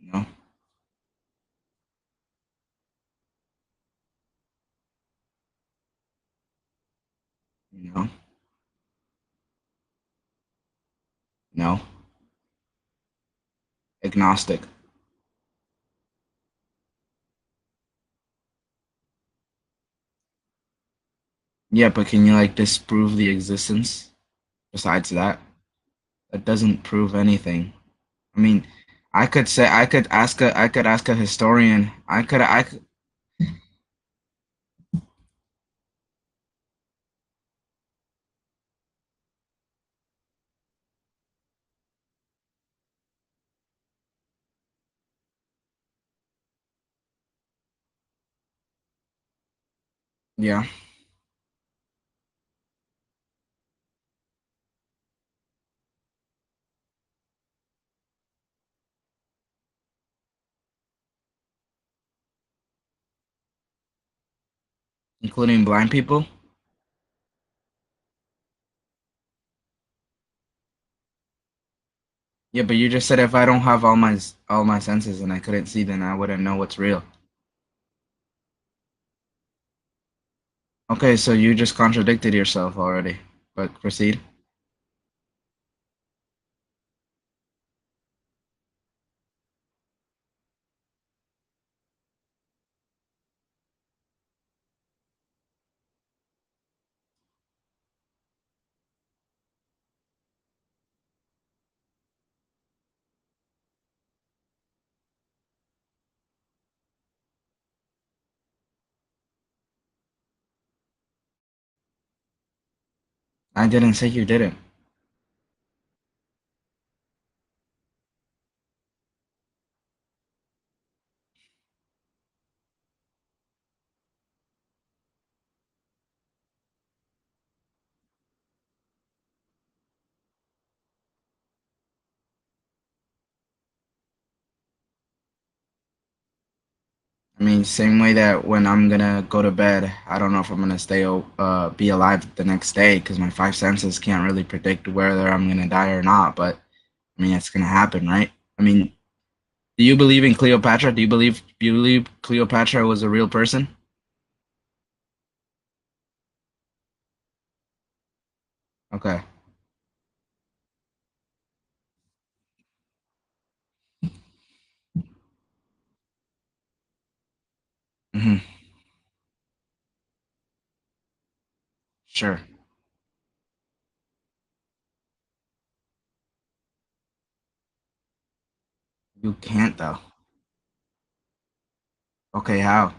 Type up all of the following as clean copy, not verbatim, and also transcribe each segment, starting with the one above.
No, no, no. Agnostic. Yeah, but can you like disprove the existence besides that? That doesn't prove anything. I mean, I could ask a historian. I could, yeah, including blind people. Yeah, but you just said if I don't have all my senses and I couldn't see, then I wouldn't know what's real. Okay, so you just contradicted yourself already. But proceed. I didn't say you didn't. I mean, same way that when I'm gonna go to bed, I don't know if I'm gonna be alive the next day because my five senses can't really predict whether I'm gonna die or not. But I mean, it's gonna happen, right? I mean, do you believe in Cleopatra? Do you believe Cleopatra was a real person? Okay. Hmm. Sure. You can't though. Okay, how?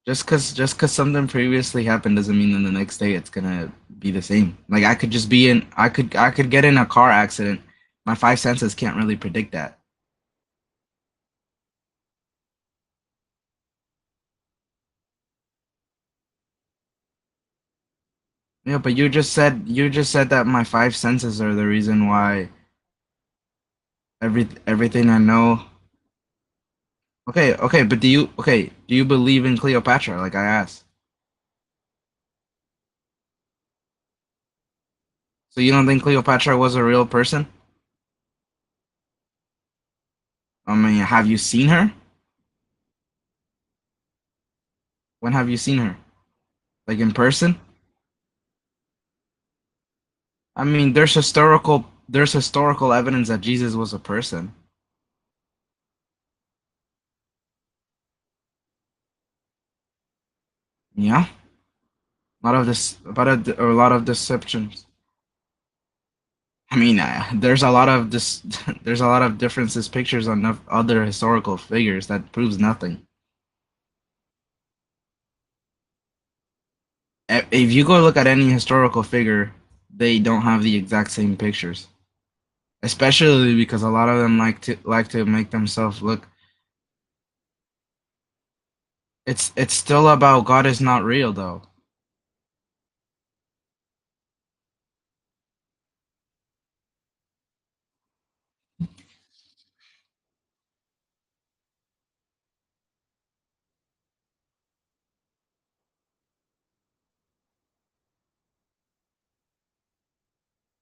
Just cause something previously happened doesn't mean that the next day it's gonna be the same. Like I could just be in I could get in a car accident. My five senses can't really predict that. Yeah, but you just said that my five senses are the reason why everything I know. But do you believe in Cleopatra? Like I asked. So you don't think Cleopatra was a real person? I mean, have you seen her? When have you seen her? Like in person? I mean, there's historical evidence that Jesus was a person. Yeah, a lot of deceptions. I mean, there's a lot of this, there's a lot of differences, pictures on other historical figures that proves nothing. If you go look at any historical figure, they don't have the exact same pictures. Especially because a lot of them like to make themselves look. It's still about God is not real though.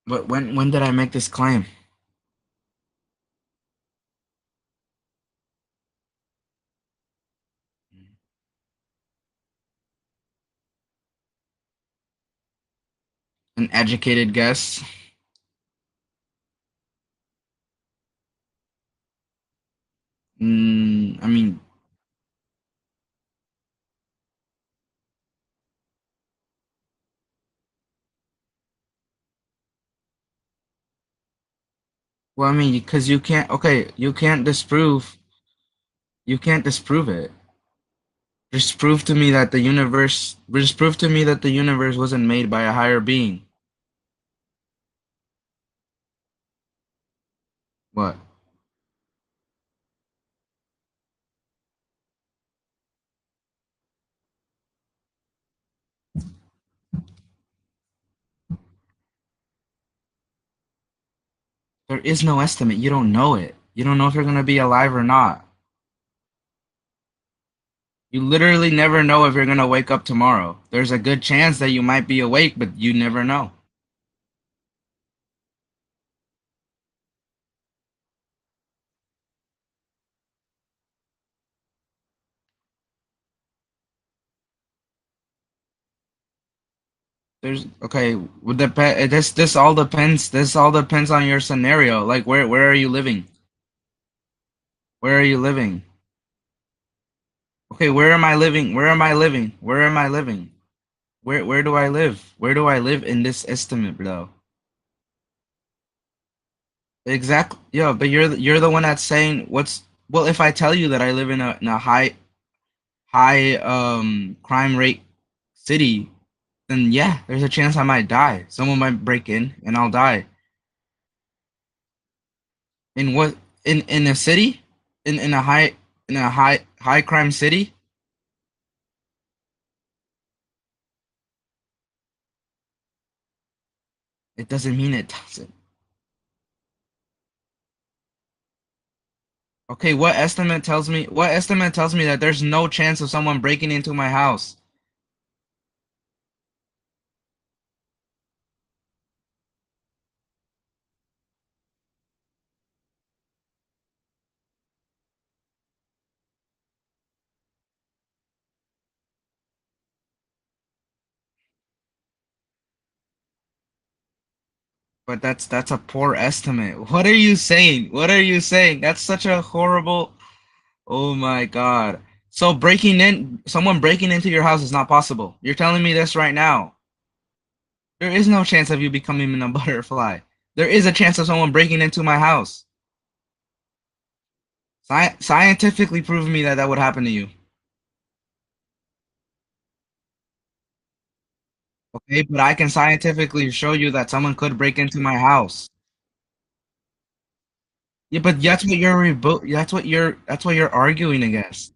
But when did I make this claim? An educated guess. I mean, well, I mean, because you can't. Okay, you can't disprove it. Just prove to me that the universe. Just prove to me that the universe wasn't made by a higher being. What? There is no estimate. You don't know it. You don't know if you're gonna be alive or not. You literally never know if you're gonna wake up tomorrow. There's a good chance that you might be awake, but you never know. There's okay. Would depend. This all depends. This all depends on your scenario. Like where are you living? Where are you living? Okay, where am I living? Where am I living? Where am I living? Where do I live? Where do I live in this estimate, bro? Exactly. Yeah, but you're the one that's saying what's well. If I tell you that I live in a high crime rate city, then yeah, there's a chance I might die. Someone might break in and I'll die. In what in a city? In a high crime city? It doesn't mean it doesn't. Okay, what estimate tells me that there's no chance of someone breaking into my house? But that's a poor estimate. What are you saying? What are you saying? That's such a horrible. Oh my God. So someone breaking into your house is not possible. You're telling me this right now. There is no chance of you becoming a butterfly. There is a chance of someone breaking into my house. Scientifically prove me that that would happen to you. Okay, but I can scientifically show you that someone could break into my house. Yeah, but that's what you're arguing against.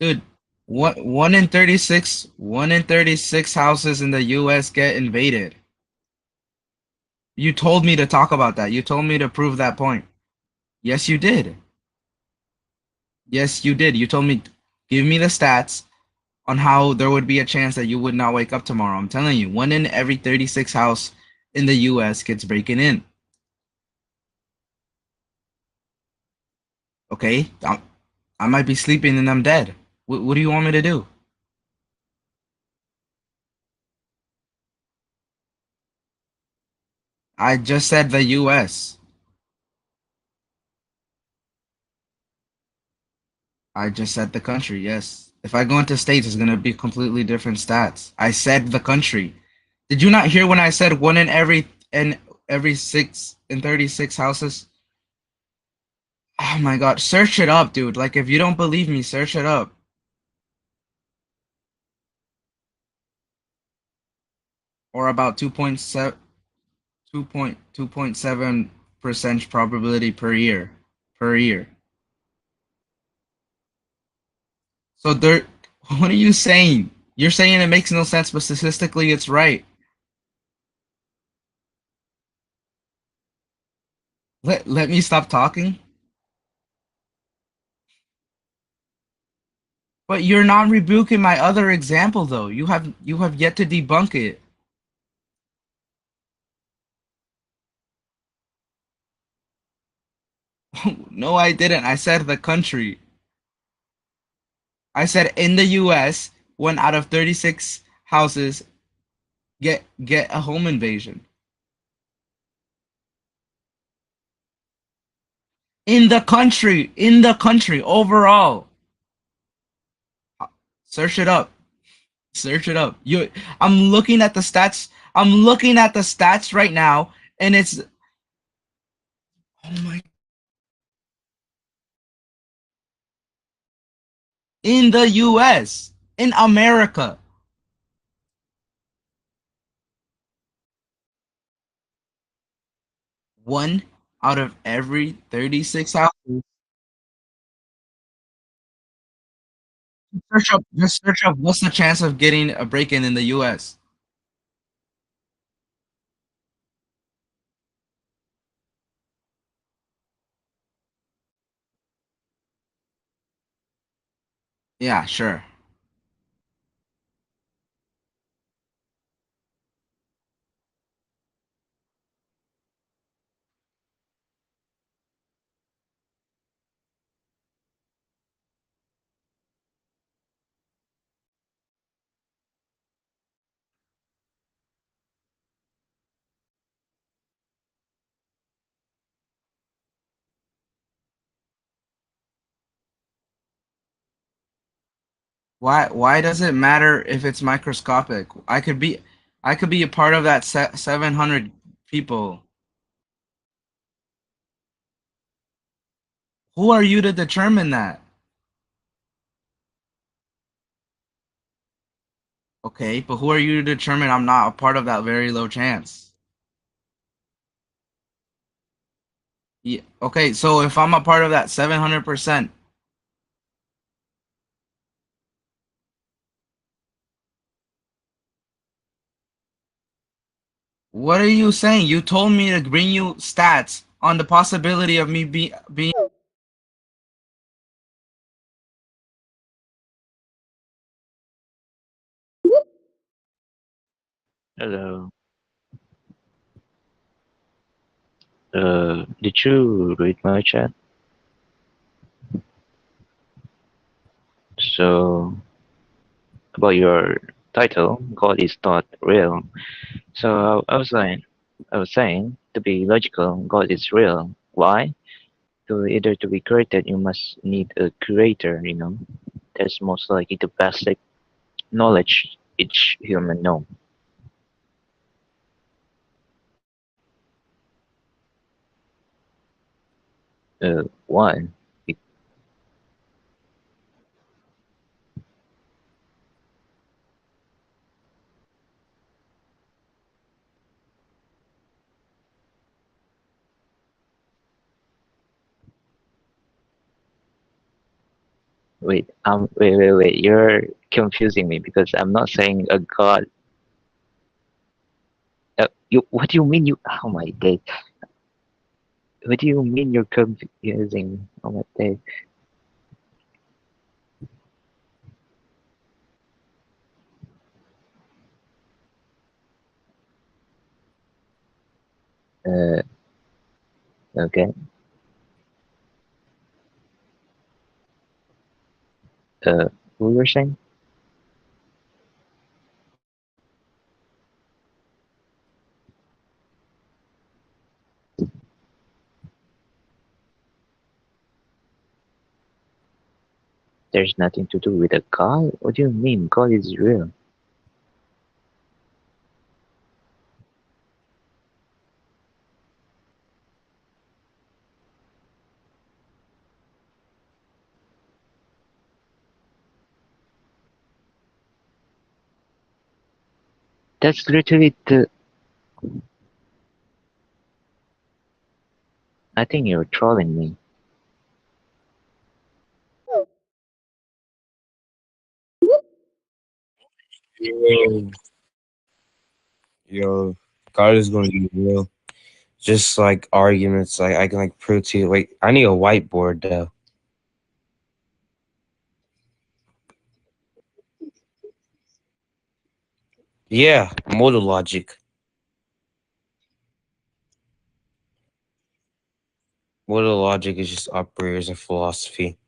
Dude, one in 36 houses in the US get invaded. You told me to talk about that. You told me to prove that point. Yes, you did. Yes, you did. You told me give me the stats on how there would be a chance that you would not wake up tomorrow. I'm telling you, one in every 36 house in the US gets breaking in. Okay? I might be sleeping and I'm dead. What do you want me to do? I just said the US. I just said the country, yes. If I go into states, it's going to be completely different stats. I said the country. Did you not hear when I said one in every 6 in 36 houses? Oh my God, search it up, dude. Like if you don't believe me, search it up. Or about 2.7 2.7% probability per year. Per year. So there what are you saying? You're saying it makes no sense, but statistically it's right. Let me stop talking. But you're not rebuking my other example though. You have yet to debunk it. No, I didn't. I said the country. I said in the US, one out of 36 houses get a home invasion. In the country overall. Search it up. Search it up. I'm looking at the stats. I'm looking at the stats right now, and it's oh my in the US, in America. One out of every 36 houses. Just search up what's the chance of getting a break-in in the US? Yeah, sure. Why does it matter if it's microscopic? I could be a part of that 700 people. Who are you to determine that? Okay, but who are you to determine I'm not a part of that very low chance? Yeah, okay, so if I'm a part of that 700%, what are you saying? You told me to bring you stats on the possibility of me being. Hello. Did you read my chat? So, about your title, God is not real. So I was saying, to be logical, God is real. Why? To be created, you must need a creator. That's most likely the basic knowledge each human know. Why? Be- wait. You're confusing me because I'm not saying a God. What do you mean? Oh my day. What do you mean you're confusing? Oh my day. Uh, okay. Uh, who you're saying? There's nothing to do with a God? What do you mean? God is real. That's literally the. I think you're trolling me. Yo, yo, God is going to be real. Just like arguments, like I can like prove to you. Wait, I need a whiteboard though. Yeah, modal logic. What the logic is just operators of philosophy.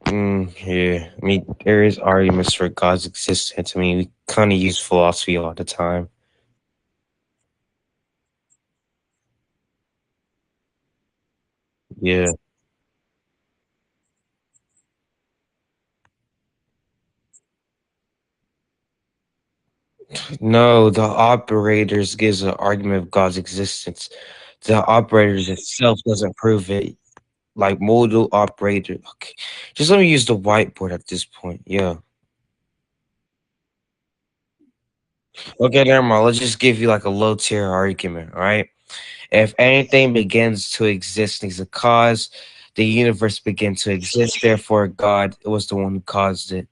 Yeah. I mean, there is arguments for God's existence. I mean, we kind of use philosophy all the time. Yeah. No, the operators gives an argument of God's existence. The operators itself doesn't prove it. Like modal operator. Okay. Just let me use the whiteboard at this point. Yeah. Okay, never mind. Let's just give you like a low tier argument, all right? If anything begins to exist needs a cause, the universe began to exist, therefore God was the one who caused it.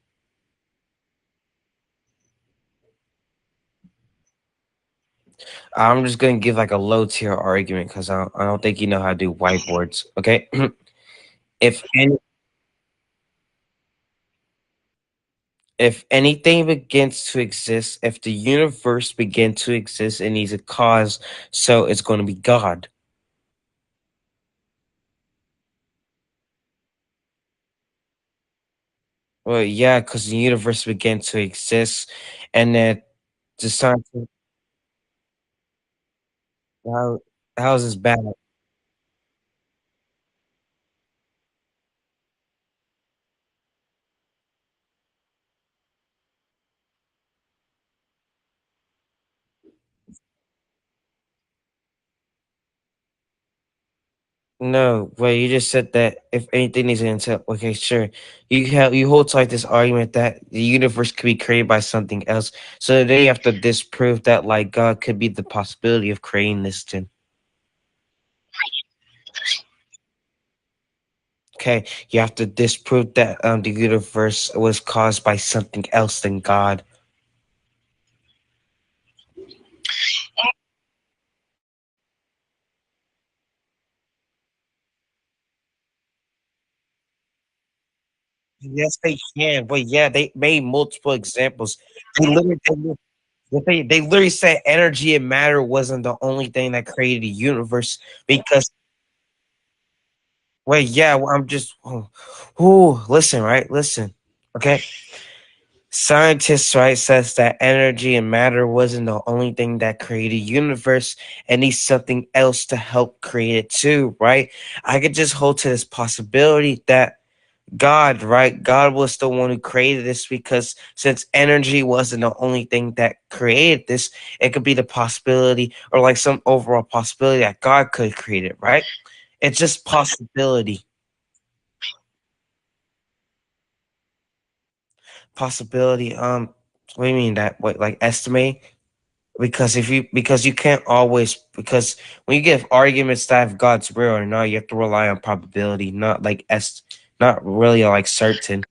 I'm just gonna give like a low tier argument because I don't think you know how to do whiteboards. Okay. if any if anything begins to exist, if the universe begin to exist, it needs a cause, so it's gonna be God. Well, yeah, because the universe began to exist, and then the scientists, how how is this bad? No, well, you just said that if anything is into okay, sure. You hold tight this argument that the universe could be created by something else. So then you have to disprove that like God could be the possibility of creating this thing. Okay, you have to disprove that the universe was caused by something else than God. Yes, they can. But yeah, they made multiple examples. They literally said energy and matter wasn't the only thing that created the universe because wait, yeah, well, I'm just listen, right? Listen. Okay. Scientists, right, says that energy and matter wasn't the only thing that created universe and needs something else to help create it too, right? I could just hold to this possibility that God, right? God was the one who created this because since energy wasn't the only thing that created this, it could be the possibility or like some overall possibility that God could create it, right? It's just possibility. Possibility. What do you mean that? What like estimate? Because you can't always because when you give arguments that if God's real or not, you have to rely on probability, not like not really like certain.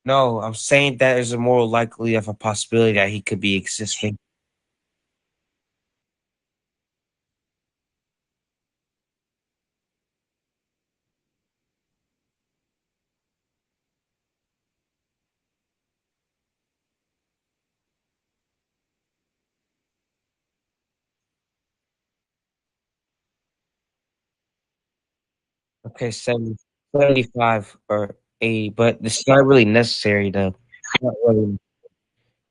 No, I'm saying that there's a more likely of a possibility that he could be existing. Okay, 75 or 80, but it's not really necessary though. Not really,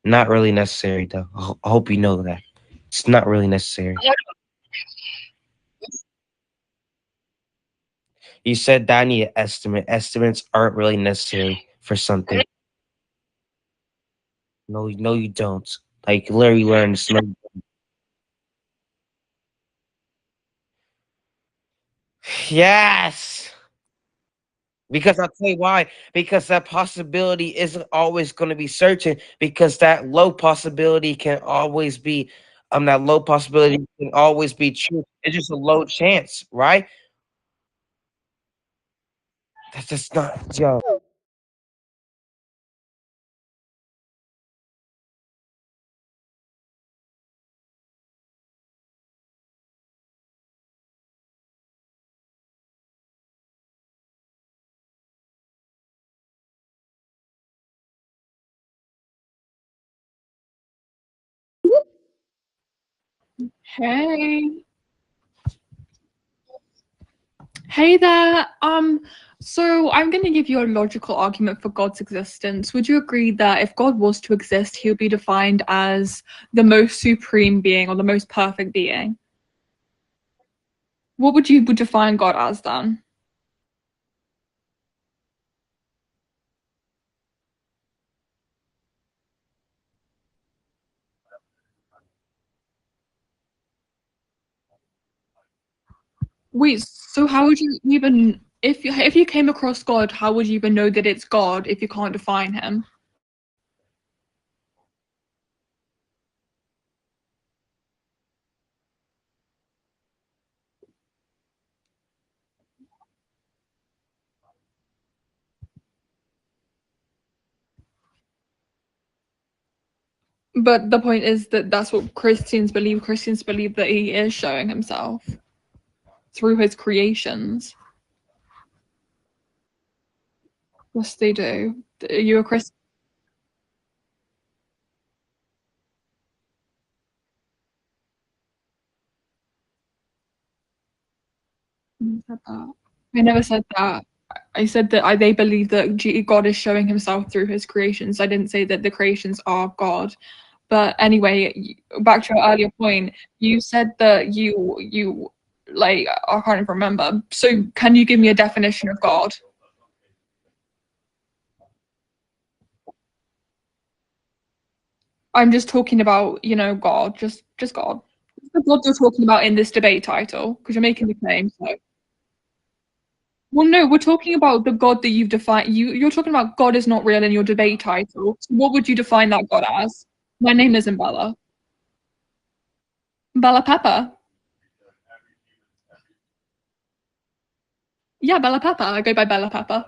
not really necessary though. I hope you know that. It's not really necessary. You said that I need an estimate. Estimates aren't really necessary for something. No, no, you don't. Like literally learn this. Yes. Because I'll tell you why. Because that possibility isn't always going to be certain. Because that low possibility can always be, that low possibility can always be true. It's just a low chance, right? That's just not, yo. Hey. Hey there. So I'm going to give you a logical argument for God's existence. Would you agree that if God was to exist, he would be defined as the most supreme being or the most perfect being? What would you define God as then? Wait, so how would you even if you came across God, how would you even know that it's God if you can't define him? But the point is that that's what Christians believe. Christians believe that he is showing himself through his creations. Yes, they do. Are you a Christian? I never said that. I said that they believe that God is showing himself through his creations. I didn't say that the creations are God. But anyway, back to your earlier point, you said that you like I can't even remember. So can you give me a definition of God? I'm just talking about, God, just God. The God you're talking about in this debate title, because you're making the claim. So. Well, no, we're talking about the God that you've defined. You're talking about God is not real in your debate title. So what would you define that God as? My name isn't Bella. Bella Pepper. Yeah, Bella Pepper. I go by Bella Pepper.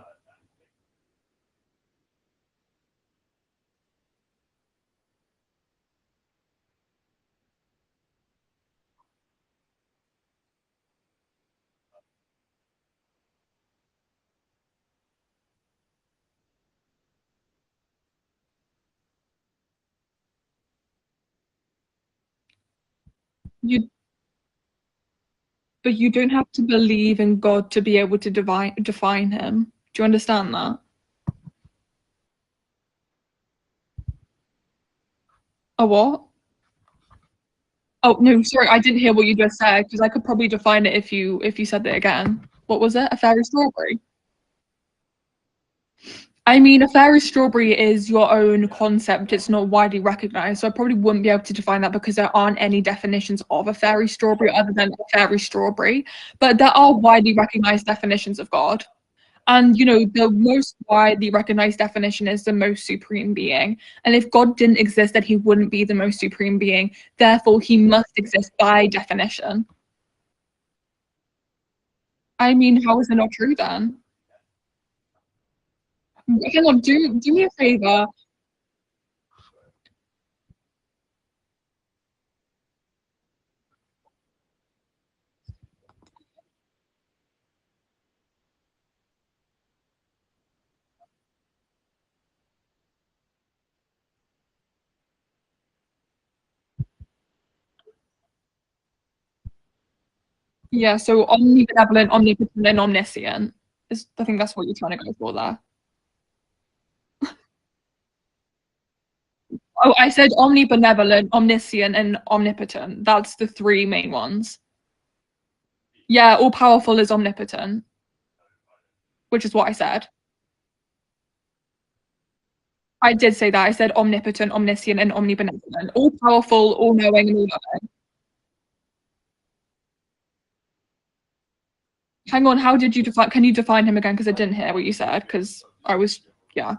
You, but you don't have to believe in God to be able to define him. Do you understand that? A what? Oh no, sorry, I didn't hear what you just said because I could probably define it if you said it again. What was it? A fairy strawberry? I mean, a fairy strawberry is your own concept. It's not widely recognized. So I probably wouldn't be able to define that because there aren't any definitions of a fairy strawberry other than a fairy strawberry. But there are widely recognized definitions of God. And, the most widely recognized definition is the most supreme being. And if God didn't exist, then he wouldn't be the most supreme being. Therefore, he must exist by definition. I mean, how is it not true then? Hang on, do me a favor. Yeah, so omnibenevolent, omnipotent, and omniscient. I think that's what you're trying to go for there. Oh, I said omnibenevolent, omniscient, and omnipotent. That's the three main ones. Yeah, all powerful is omnipotent, which is what I said. I did say that. I said omnipotent, omniscient, and omnibenevolent. All powerful, all knowing, and all loving. Hang on, how did you define? Can you define him again? Because I didn't hear what you said. Because I was, yeah.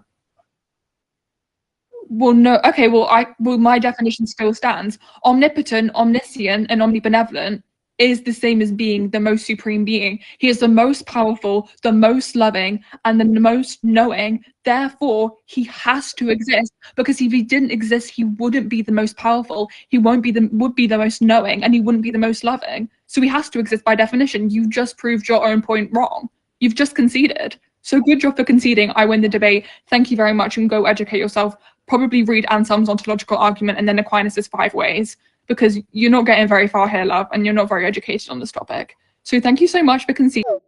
Well, no. Okay. Well, my definition still stands. Omnipotent, omniscient, and omnibenevolent is the same as being the most supreme being. He is the most powerful, the most loving, and the most knowing. Therefore, he has to exist because if he didn't exist, he wouldn't be the most powerful. He would be the most knowing, and he wouldn't be the most loving. So he has to exist by definition. You just proved your own point wrong. You've just conceded. So good job for conceding. I win the debate. Thank you very much, and go educate yourself. Probably read Anselm's ontological argument and then Aquinas' 5 ways. because you're not getting very far here, love, and you're not very educated on this topic. So thank you so much for conceding.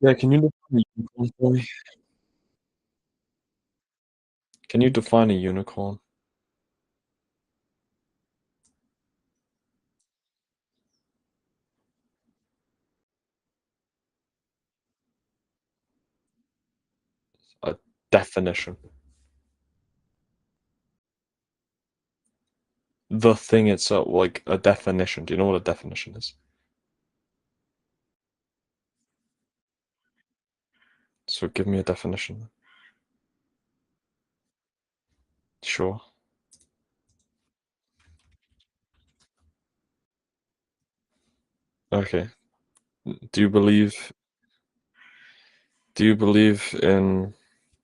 Yeah, can you define a unicorn for me? Can you define a unicorn? A definition. The thing itself, like a definition. Do you know what a definition is? So give me a definition. Sure. Okay. Do you believe in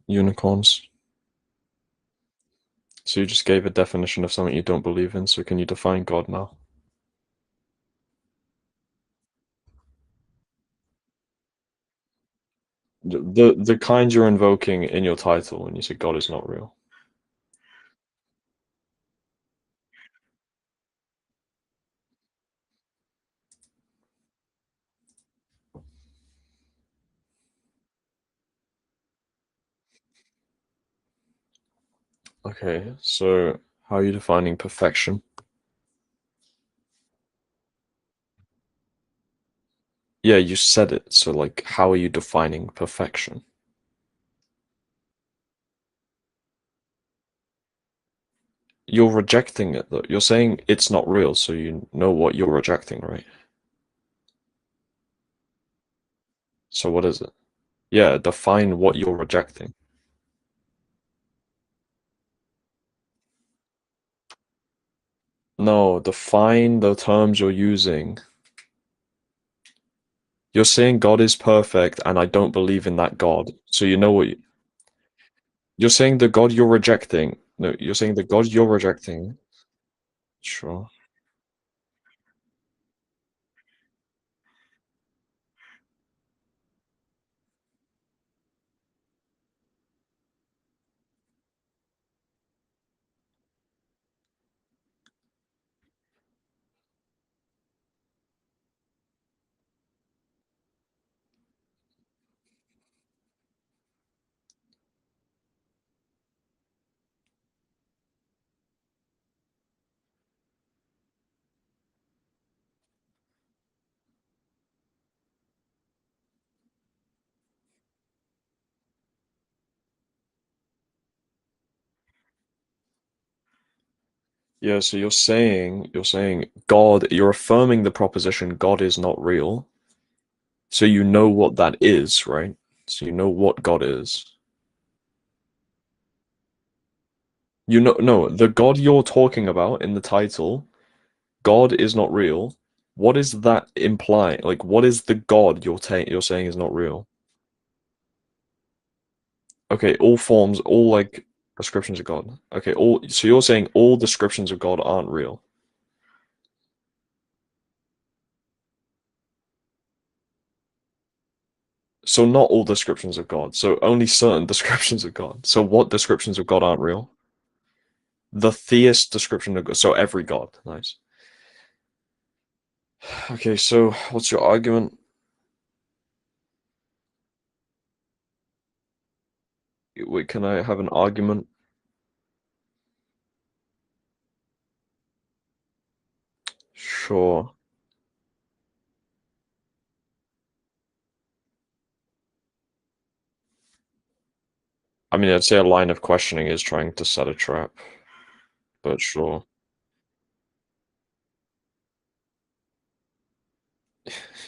unicorns? So you just gave a definition of something you don't believe in, so can you define God now? The kind you're invoking in your title when you say God is not real. Okay, so how are you defining perfection? Yeah, you said it, so like how are you defining perfection? You're rejecting it though. You're saying it's not real, so you know what you're rejecting, right? So what is it? Yeah, define what you're rejecting. No, define the terms you're using. You're saying God is perfect and I don't believe in that God. So you know what you're saying the God you're rejecting. No, you're saying the God you're rejecting. Sure. Yeah, so you're saying God, you're affirming the proposition God is not real. So you know what that is, right? So you know what God is. You know, no, the God you're talking about in the title, God is not real. What is that imply? Like, what is the God you're saying is not real? Okay, all forms, all like descriptions of God. Okay, all so you're saying all descriptions of God aren't real. So not all descriptions of God. So only certain descriptions of God. So what descriptions of God aren't real? The theist description of God. So every God. Nice. Okay, so what's your argument? Wait, can I have an argument? Sure. I mean, I'd say a line of questioning is trying to set a trap, but sure.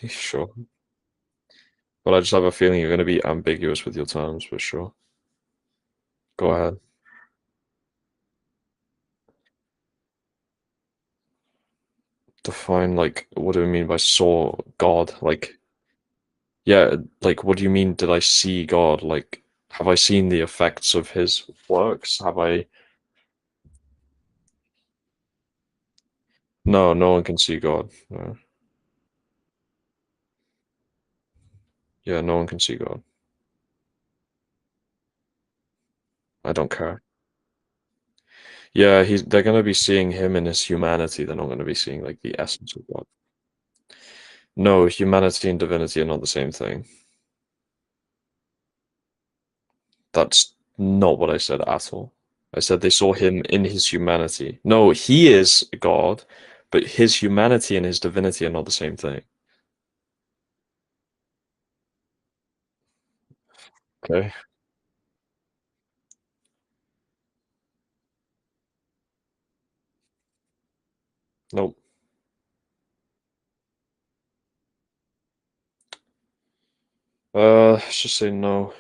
Sure. But I just have a feeling you're going to be ambiguous with your terms, but sure. Go ahead. Define, like, what do we mean by saw God? Like, yeah, like, what do you mean, did I see God? Like, have I seen the effects of his works? Have I? No, no one can see God. No. Yeah, no one can see God. I don't care. Yeah, they're gonna be seeing him in his humanity. They're not gonna be seeing like the essence of God. No, humanity and divinity are not the same thing. That's not what I said at all. I said they saw him in his humanity. No, he is God, but his humanity and his divinity are not the same thing. Okay. Nope. Let's just say no.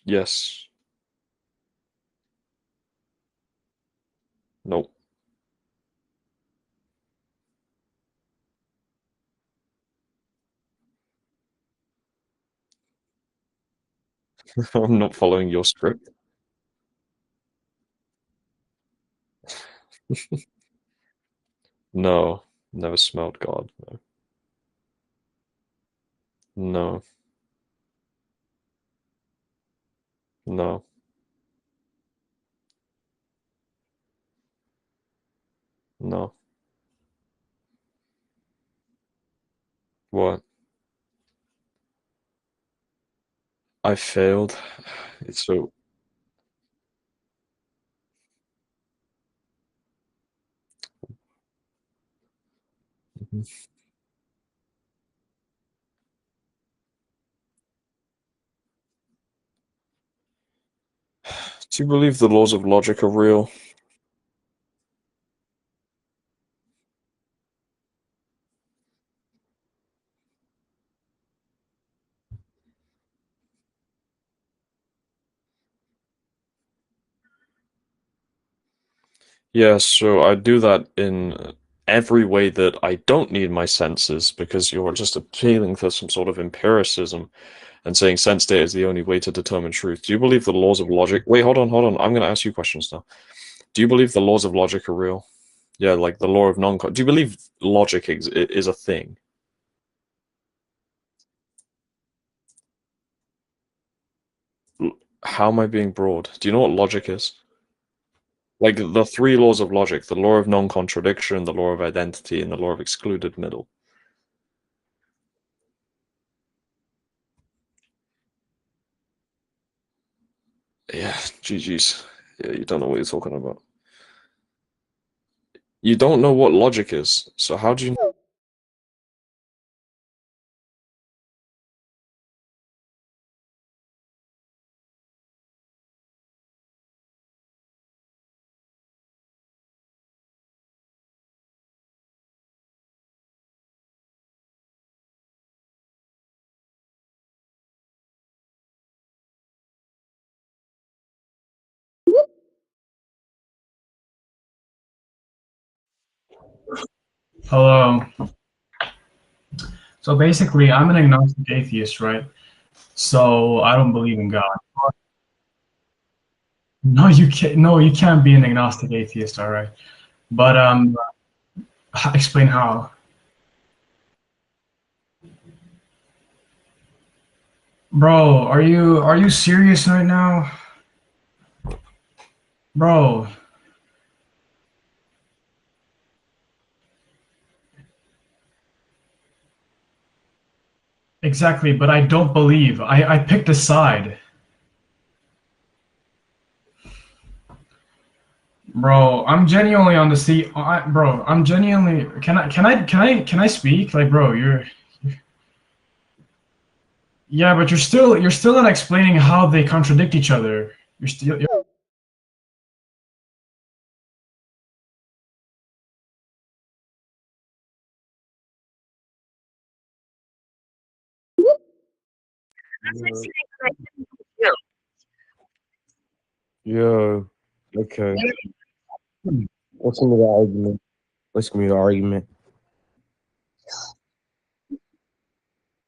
Yes. Nope. I'm not following your script. No. Never smelled God. No. No. No. No. What? I failed. It's so. Do you believe the laws of logic are real? Yeah, so I do that in every way that I don't need my senses because you're just appealing to some sort of empiricism and saying sense data is the only way to determine truth. Do you believe the laws of logic? Wait, hold on, hold on. I'm going to ask you questions now. Do you believe the laws of logic are real? Yeah, like the law of non. Do you believe logic is a thing? How am I being broad? Do you know what logic is? Like the three laws of logic, the law of non-contradiction, the law of identity, and the law of excluded middle. Yeah, GG's. Yeah, you don't know what you're talking about. You don't know what logic is, so how do you know? Hello. So basically, I'm an agnostic atheist, right? So I don't believe in God. No, you can't. No, you can't be an agnostic atheist, all right? But explain how, bro. Are you serious right now, bro? Exactly. But I don't believe. I picked a side, bro. I'm genuinely on the seat, bro. I'm genuinely. Can I speak? Like, bro, yeah, but you're still not explaining how they contradict each other. You're still. Yo, okay. What's gonna be the argument? What's gonna be the argument?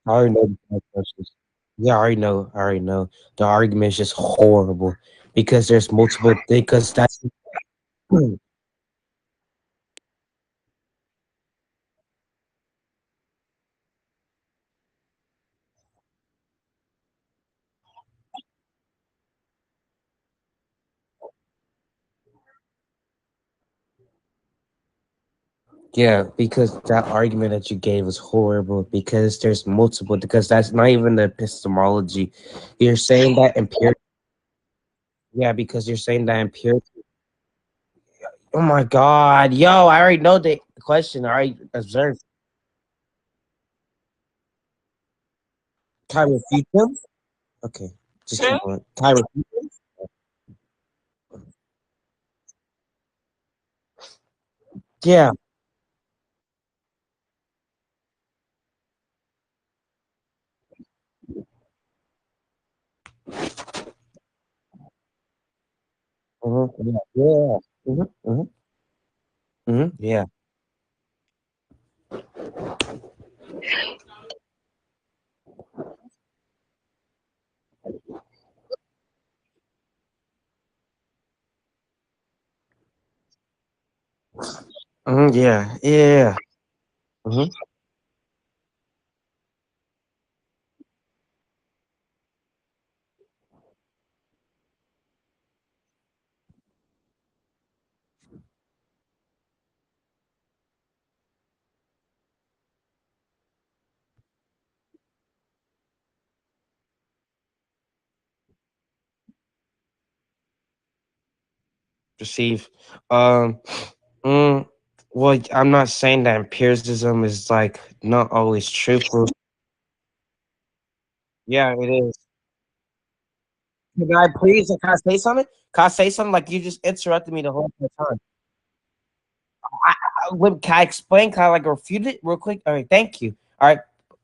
I already know the questions. Yeah, I already know. I already know. The argument is just horrible because there's multiple. Because that's Yeah, because that argument that you gave was horrible because there's multiple, because that's not even the epistemology. You're saying that empirical. Yeah, because you're saying that empirical. Oh my God. Yo, I already know the question. I already observed. Can I refute them? Okay. Just keep going. Can I refute them? Yeah. Yeah. Yeah. Yeah. Yeah. Yeah. hmm Perceive. Um. Mm, well, I'm not saying that empiricism is like not always truthful. Yeah, it is. Can I please? Can I say something? Can I say something? Like you just interrupted me the whole time. Can I explain? Can I like refute it real quick? All right, thank you. All right,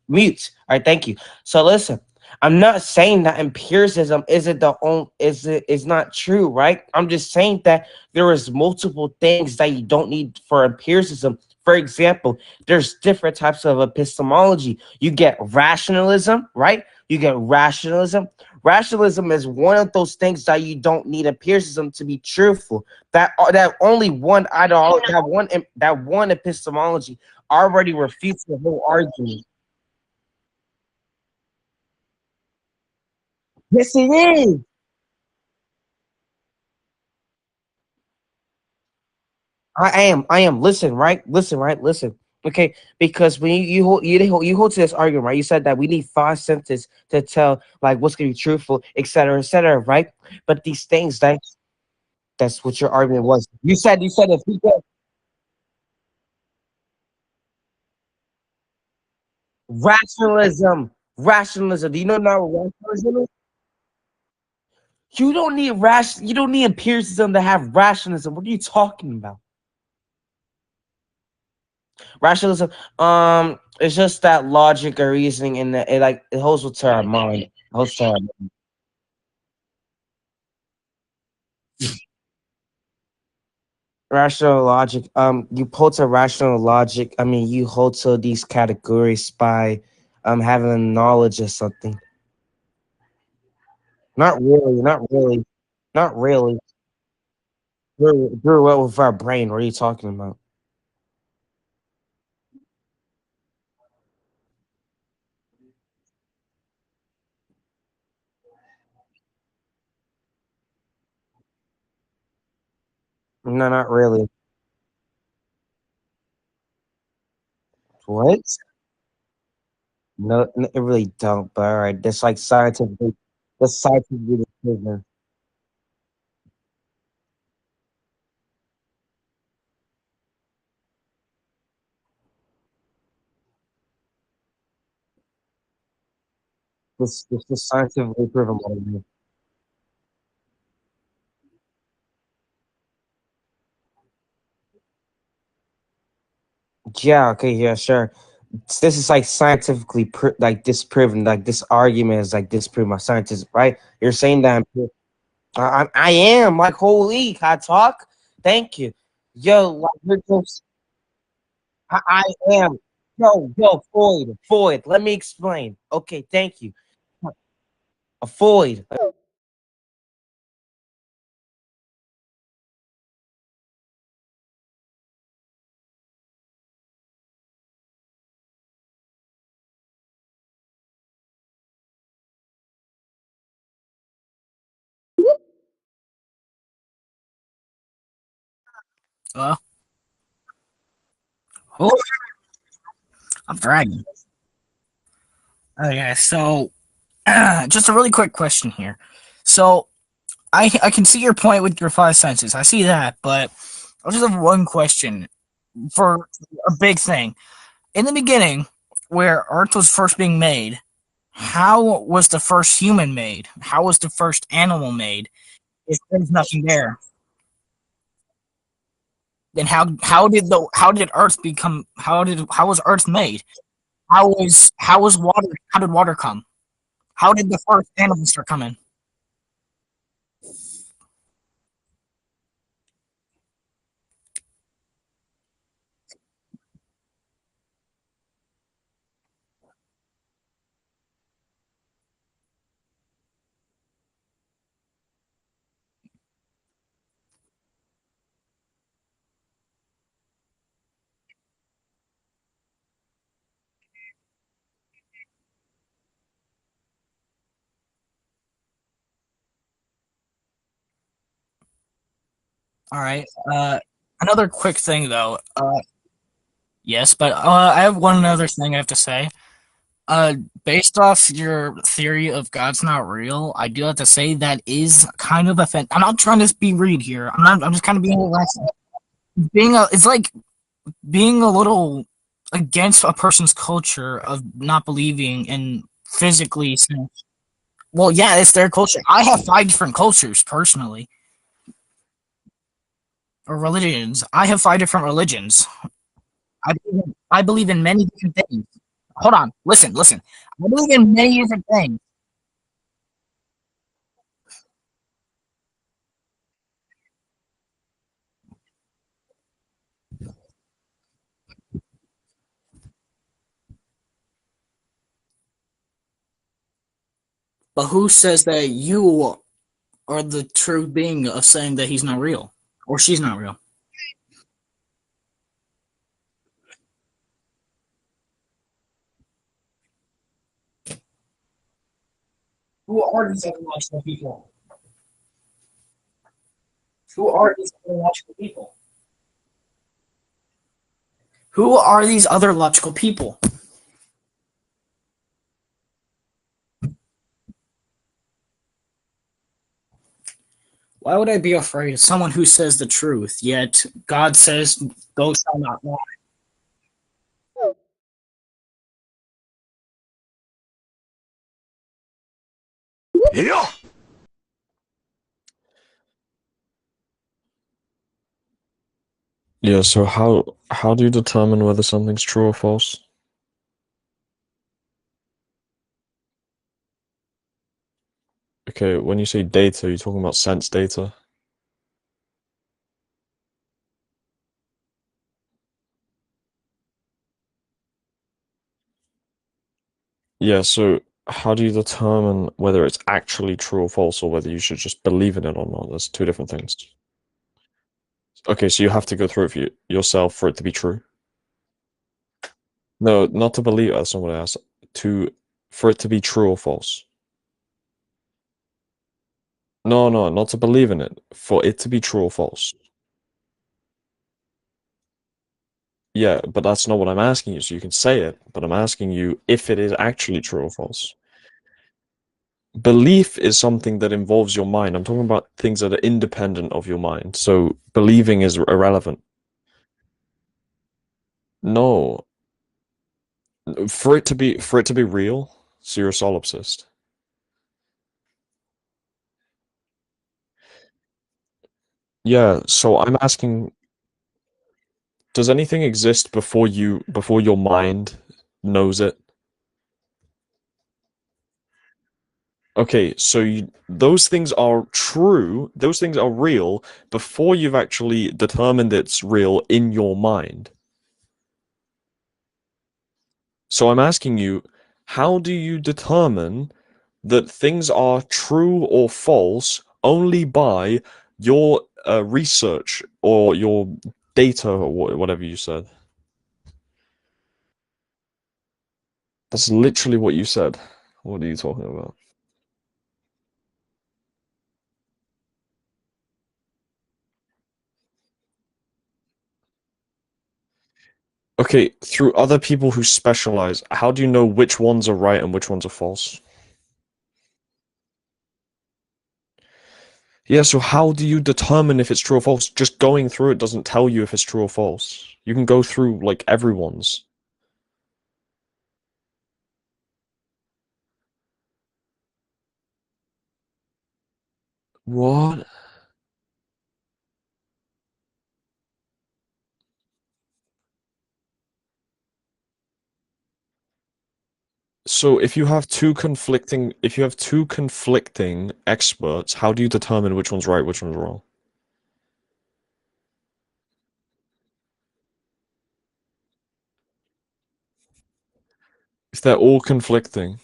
mute. All right, thank you. So listen, I'm not saying that empiricism isn't the only is not true, right? I'm just saying that there is multiple things that you don't need for empiricism. For example, there's different types of epistemology. You get rationalism, right? You get rationalism. Rationalism is one of those things that you don't need empiricism to be truthful. That only one ideology, that one epistemology already refutes the whole argument. Yes, it is. I am. Listen, right? Listen, right? Listen. Okay, because when you hold to this argument, right? You said that we need 5 senses to tell like what's gonna be truthful, etc., right? But these things that's what your argument was. You said if we get rationalism. Do you know now what rationalism is? You don't need empiricism to have rationalism. What are you talking about? Rationalism, it's just that logic or reasoning and it holds to our mind. It holds to our rational logic. You hold to rational logic. I mean, you hold to these categories by having knowledge of something. Not really, not really, not really. Grew up with our brain. What are you talking about? No, not really. What? No, it really don't. But all right, that's like scientifically. That's scientifically proven. This is scientifically proven. By the way. Yeah. Okay. Yeah. Sure. This is like scientifically like disproven. Like this argument is like disproven by scientists, right? You're saying that I am like holy. Can I talk? Thank you. Yo, like you're just I am. Yo, Floyd. Let me explain. Okay. Thank you. Floyd. Well, Oh, I'm bragging. Okay, so just a really quick question here. So I can see your point with your five senses. I see that, but I just have one question for a big thing. In the beginning, where Earth was first being made, how was the first human made? How was the first animal made? If there's nothing there, then how did Earth become? How was Earth made? How was water? How did water come? How did the first animals start coming? All right. Another quick thing though. Yes, but I have one other thing I have to say. Uh, Based off your theory of God's not real, I do have to say that is kind of offensive. I'm not trying to be rude here. I'm not. I'm just kind of being relaxed. It's like being a little against a person's culture of not believing in physically. Well, yeah, it's their culture. I have five different cultures personally, or religions. I have five different religions. I believe in many different things. Hold on, listen. I believe in many different things. But who says that you are the true being of saying that he's not real or she's not real? Who are these other logical people? Who are these other logical people? Who are these other logical people? Why would I be afraid of someone who says the truth, yet God says those shall not lie? Yeah, so how do you determine whether something's true or false? Okay, when you say data, you're talking about sense data. Yeah, so how do you determine whether it's actually true or false, or whether you should just believe in it or not? There's two different things. Okay, so you have to go through it for yourself for it to be true. No, not to believe. That's not what I asked. To For it to be true or false. No, no, not to believe in it. For it to be true or false. Yeah, but that's not what I'm asking you. So you can say it, but I'm asking you if it is actually true or false. Belief is something that involves your mind. I'm talking about things that are independent of your mind. So believing is irrelevant. No, for it to be real, so you're a solipsist. Yeah, so I'm asking, does anything exist before your mind knows it? Okay, so those things are true, those things are real before you've actually determined it's real in your mind. So I'm asking you, how do you determine that things are true or false only by your research or your data or whatever you said? That's literally what you said. What are you talking about? Okay, through other people who specialize, how do you know which ones are right and which ones are false? Yeah, so how do you determine if it's true or false? Just going through it doesn't tell you if it's true or false. You can go through like everyone's. What? So if you have two conflicting experts, how do you determine which one's right, which one's wrong? If they're all conflicting.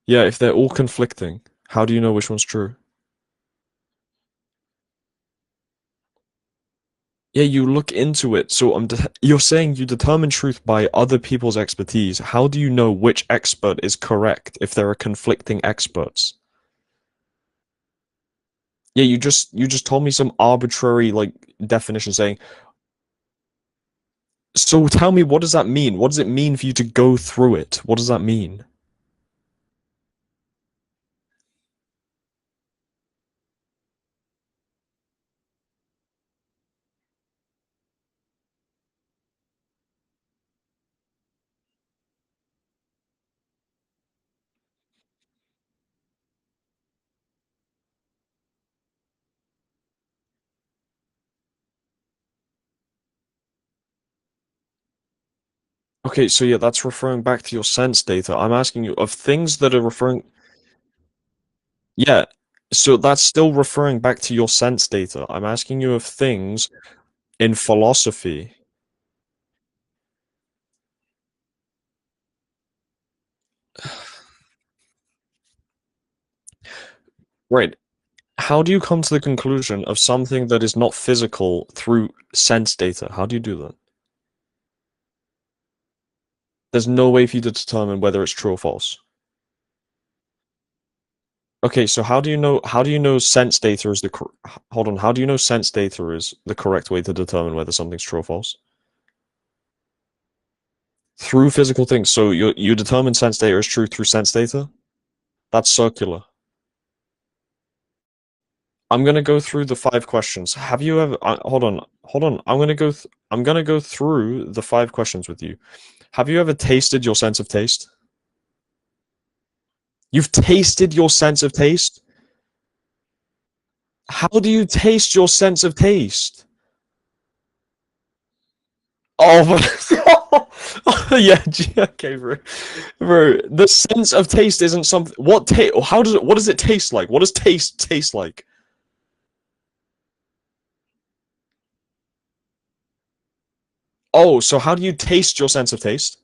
Yeah, if they're all conflicting, how do you know which one's true? Yeah, you look into it. So you're saying you determine truth by other people's expertise. How do you know which expert is correct if there are conflicting experts? Yeah, you just told me some arbitrary like definition saying. So tell me, what does that mean? What does it mean for you to go through it? What does that mean? Okay, so yeah, that's referring back to your sense data. I'm asking you of things that are referring. Yeah, so that's still referring back to your sense data. I'm asking you of things in philosophy. Right. How do you come to the conclusion of something that is not physical through sense data? How do you do that? There's no way for you to determine whether it's true or false. Okay, so how do you know sense data is hold on, how do you know sense data is the correct way to determine whether something's true or false? Through physical things. So you determine sense data is true through sense data? That's circular. I'm gonna go through the five questions. Have you ever hold on, hold on. I'm gonna go through the five questions with you. Have you ever tasted your sense of taste? You've tasted your sense of taste? How do you taste your sense of taste? Oh, yeah, okay, bro. The sense of taste isn't something. What does it taste like? What does taste like? Oh, so how do you taste your sense of taste?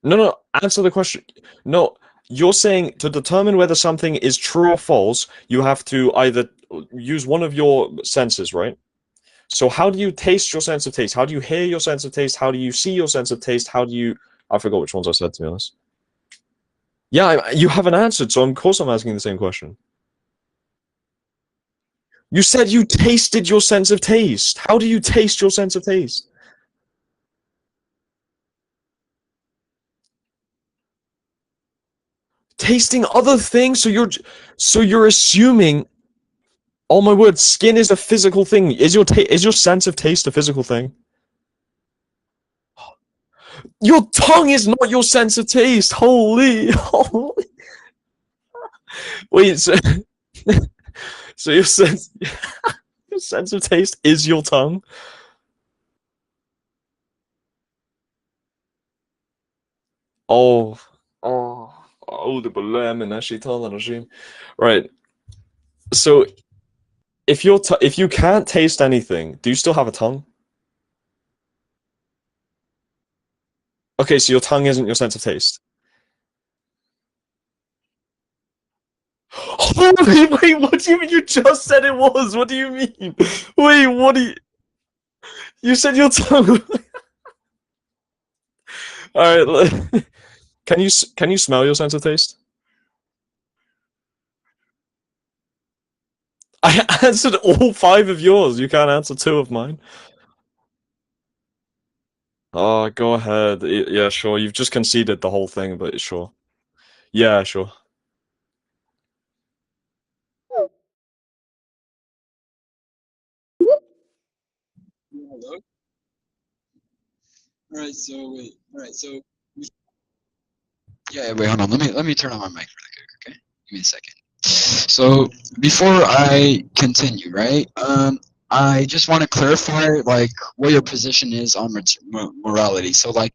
No, no, answer the question. No, you're saying to determine whether something is true or false, you have to either use one of your senses, right? So how do you taste your sense of taste? How do you hear your sense of taste? How do you see your sense of taste? How do you? I forgot which ones I said, to be honest. Yeah, you haven't answered, so of course I'm asking the same question. You said you tasted your sense of taste. How do you taste your sense of taste? Tasting other things, so you're assuming. Oh my word, skin is a physical thing. Is your sense of taste a physical thing? Your tongue is not your sense of taste. Holy, holy. Wait, so your sense of taste is your tongue? Oh, oh, أعوذ بالله من الشيطان الرجيم. Right. So if you can't taste anything, do you still have a tongue? Okay, so your tongue isn't your sense of taste. Wait, what do you mean? You just said it was. What do you mean? Wait, what do you said your tongue? All right. Can you smell your sense of taste? I answered all 5 of yours. You can't answer 2 of mine. Oh, go ahead. Yeah, sure. You've just conceded the whole thing, but sure. Yeah, sure. Hello? Alright, so wait. Alright, so yeah, wait, hold on. Let me turn on my mic really quick, okay? Give me a second. So before I continue, right? I just want to clarify like what your position is on morality. So like,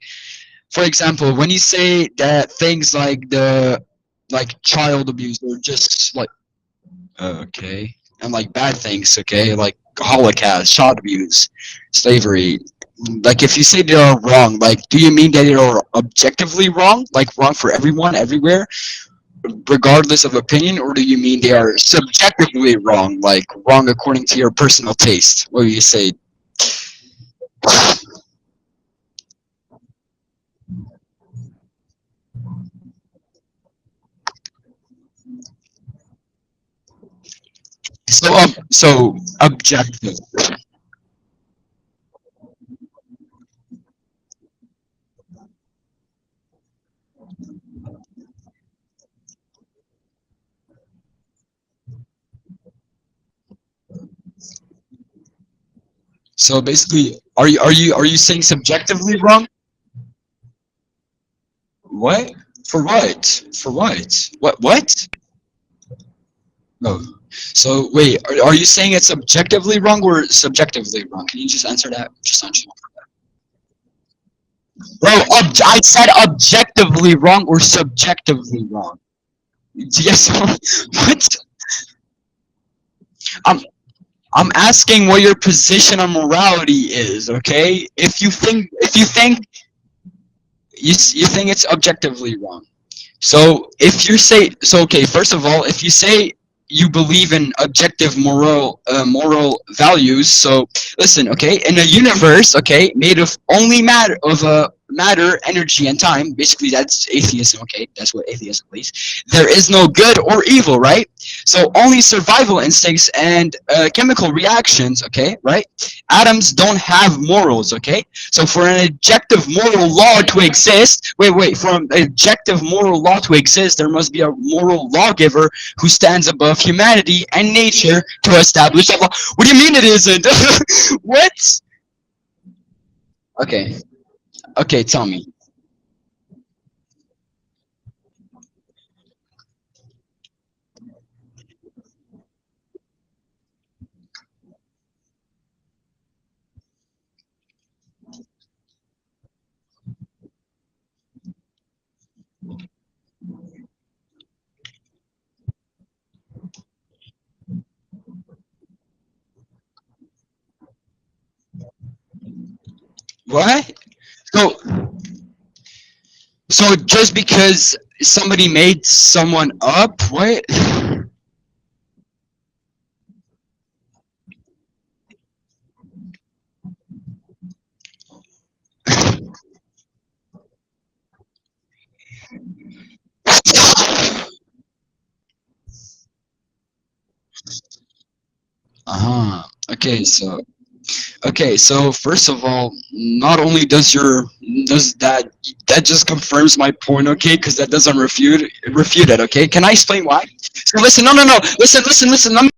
for example, when you say that things like the like child abuse or just like okay, and like bad things, okay, like Holocaust, child abuse, slavery. Like if you say they are wrong, like do you mean that they are objectively wrong, like wrong for everyone, everywhere, regardless of opinion, or do you mean they are subjectively wrong, like wrong according to your personal taste? What do you say? So objective. So basically, are you saying subjectively wrong? What? For what? For what? What? No. So wait, are you saying it's objectively wrong or subjectively wrong? Can you just answer that? Just answer. Bro, I said objectively wrong or subjectively wrong. Yes. What? I'm I'm asking what your position on morality is. Okay. If you think you think it's objectively wrong. So if you say so, okay. First of all, if you say you believe in objective moral values, so listen, okay, in a universe, okay, made of only matter, energy, and time. Basically, that's atheism. Okay, that's what atheism believes. There is no good or evil, right? So only survival instincts and chemical reactions. Okay, right? Atoms don't have morals. Okay, so for an objective moral law to exist, for an objective moral law to exist, there must be a moral lawgiver who stands above humanity and nature to establish that law. What do you mean it isn't? What? Okay. Okay, tell me. What? So, so just because somebody made someone up, what? Uh-huh. Okay, so first of all, not only does that just confirms my point, okay? Because that doesn't refute it, okay? Can I explain why? So listen, no, listen. Let me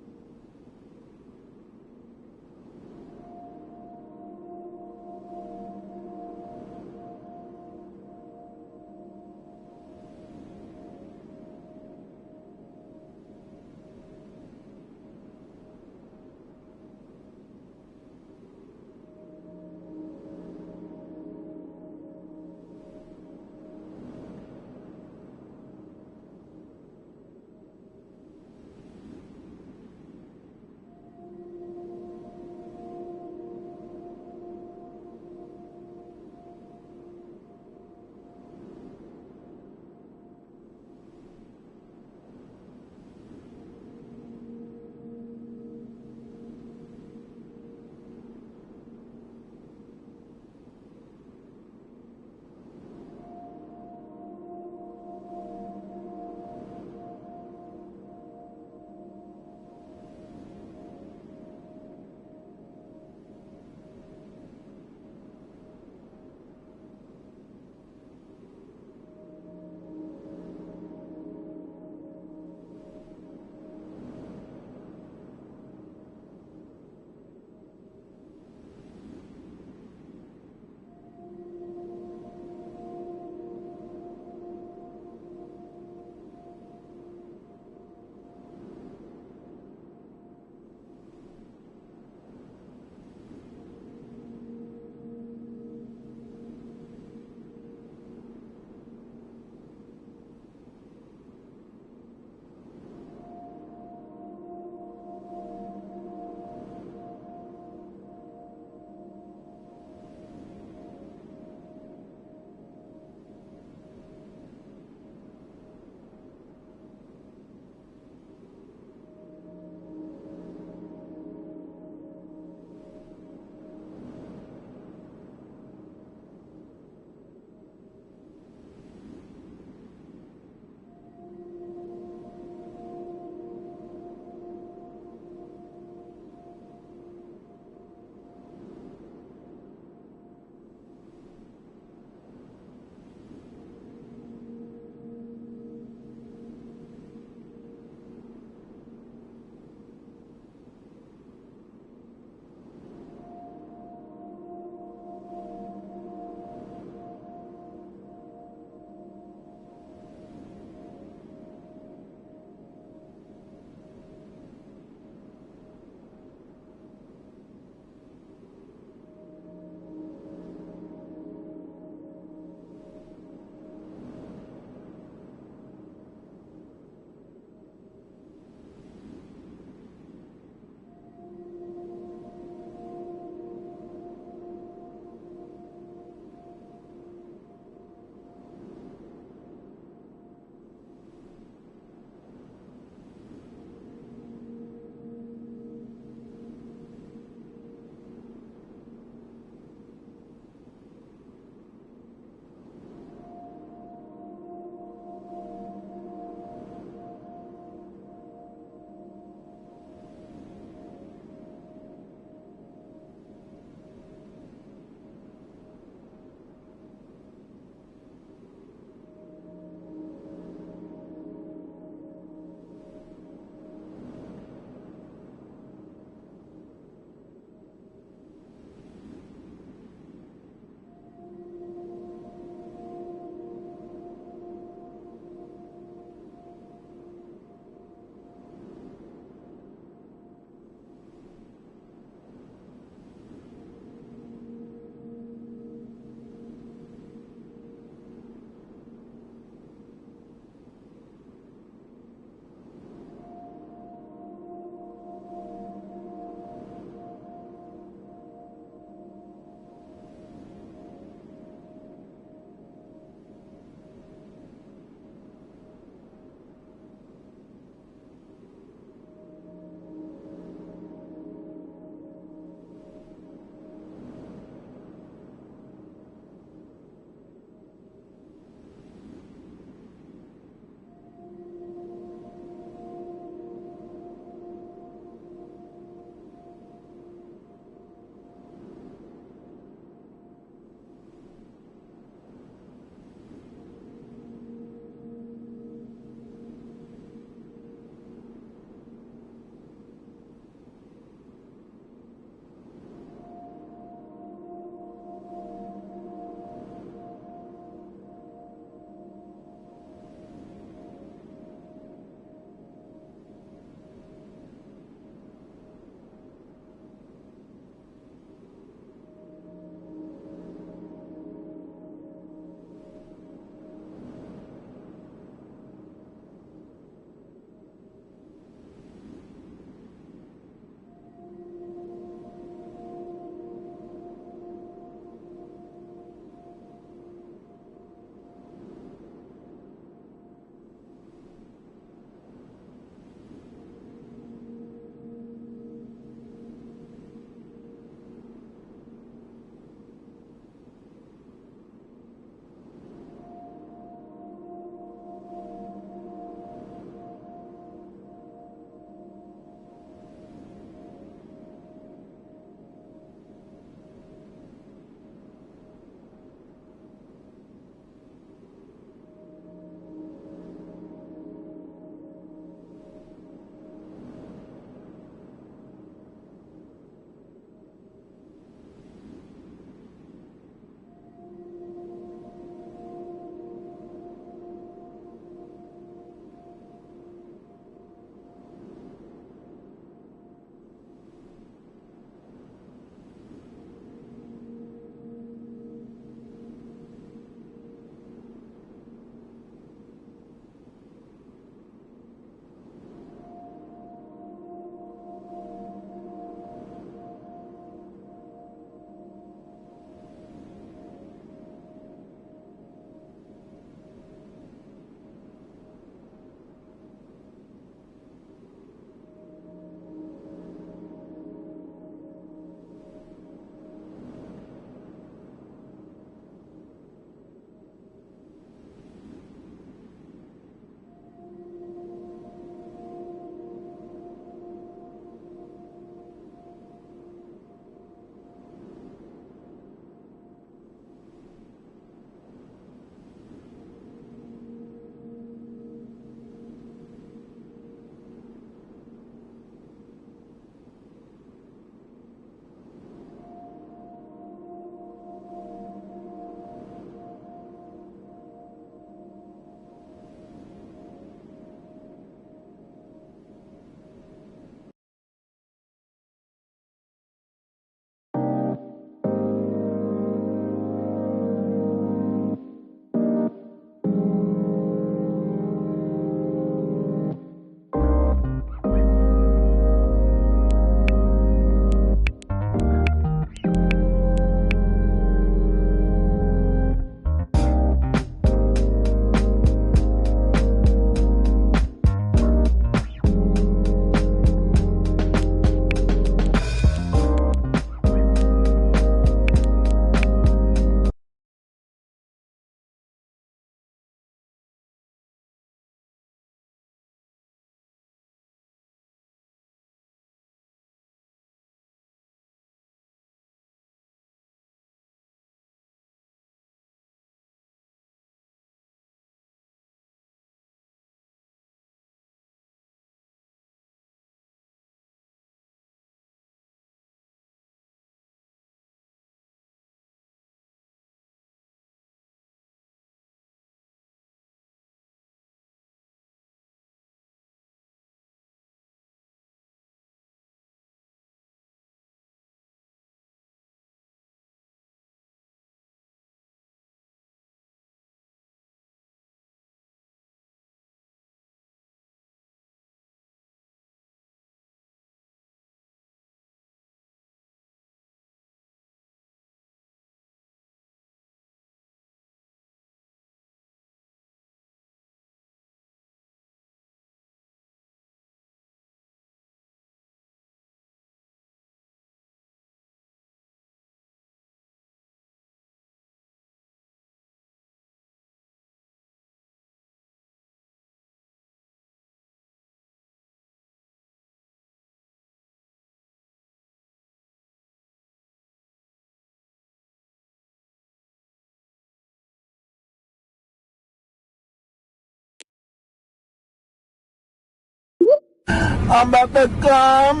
I'm about to come.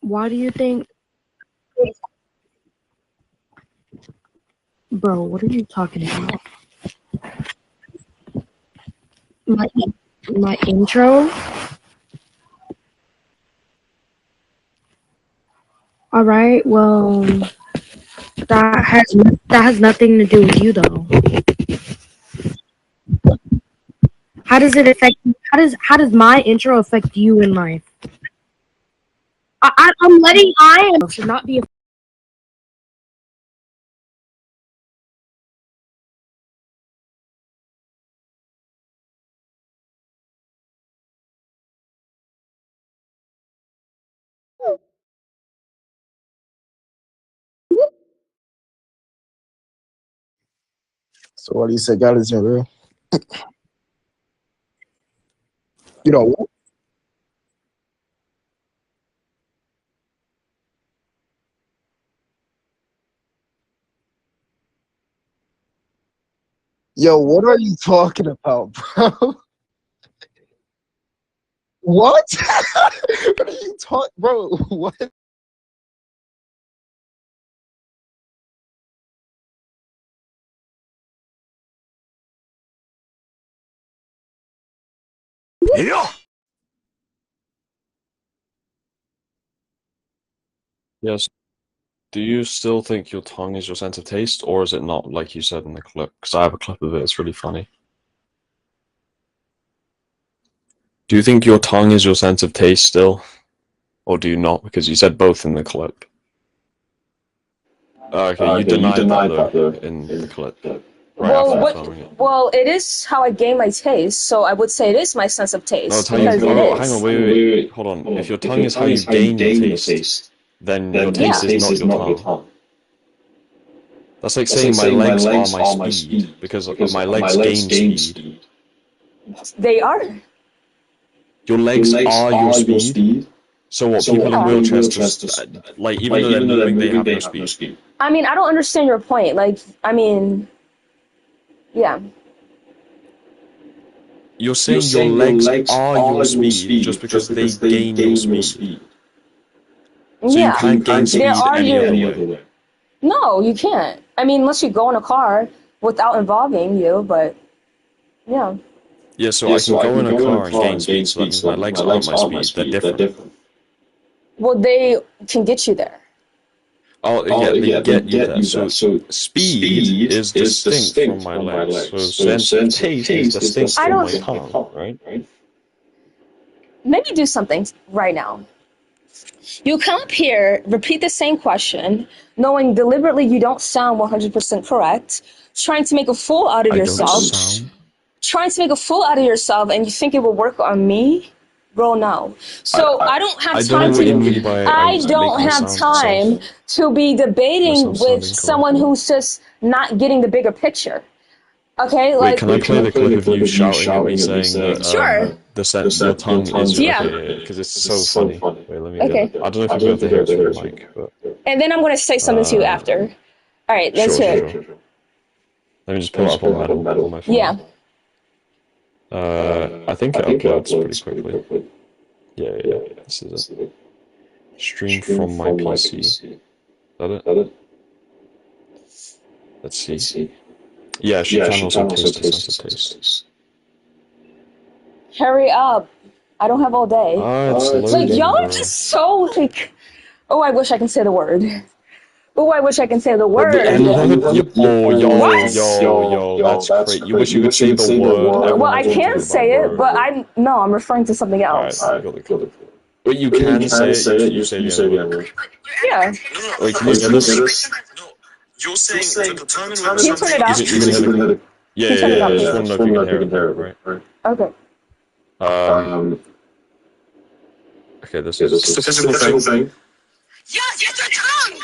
Why do you think, bro? What are you talking about? My intro. All right. Well, that has nothing to do with you, though. How does it affect? How does my intro affect you in life? I'm letting I should not be. So what do you say? God isn't real? You know what? Yo, what are you talking about, bro? What? What are you talking, bro? What? Yeah. Yes. Do you still think your tongue is your sense of taste, or is it not, like you said in the clip? Because I have a clip of it, it's really funny. Do you think your tongue is your sense of taste still? Or do you not? Because you said both in the clip. Okay, you denied that though in the clip. Right Well, after filming it. well, it is how I gain my taste, so I would say it is my sense of No, taste it's how you. because it Oh, is. hang on, wait. Hold on. If your tongue is how you gain your taste, then your taste is not your tongue. That's like saying my legs are my speed because my legs gain speed. They are. Your legs are your speed. So what? People in wheelchairs just like even though they're moving, they have no speed. I mean, I don't understand your point. Like, I mean, yeah. You're saying your legs are your speed just because they gain your speed. So you Yeah. can't gain speed any other way. No, you can't. I mean, unless you go in a car without involving you, but yeah. Yeah, so I can go in a car and gain speed, so that means my legs aren't my speed, they're different. Well, they can get you there. Oh, yeah, they get you there. So speed is distinct from my legs. So sense of taste is distinct from my tongue, right? Maybe do something right now. You come up here, repeat the same question, knowing deliberately you don't sound 100% correct, trying to make a fool out of yourself. Trying to make a fool out of yourself, and you think it will work on me? Bro, no. So I don't have time to be debating with someone who's just not getting the bigger picture. Okay, like. Wait, can I play the clip of you shouting at me saying that Sure. your tongue is because it's so funny. Wait, let me get it. I don't know if you'll be able to hear it through the mic, but. And then I'm gonna say something to you after. All right, let's hear it. Sure. Let me just pull it up on my phone. Yeah. I think it uploads pretty quickly. Yeah. This is it. Stream from my PC. Is that it? Let's see. Yeah, she can also taste the sense of taste. Hurry up. I don't have all day. Like, y'all are just so, like... Oh, I wish I can say the word. Oh, I wish I can say the word. Yo, that's great. You wish you could say the word. Well, I can say it, but I'm referring to something else. Wait, you can say it, you say the word. Yeah. Wait, can you hear this? You're saying to determine whether something... Can you turn it up? Yeah, I just want to know if you can hear it, right? Okay. Okay, this is a physical thing. Yeah, your tongue!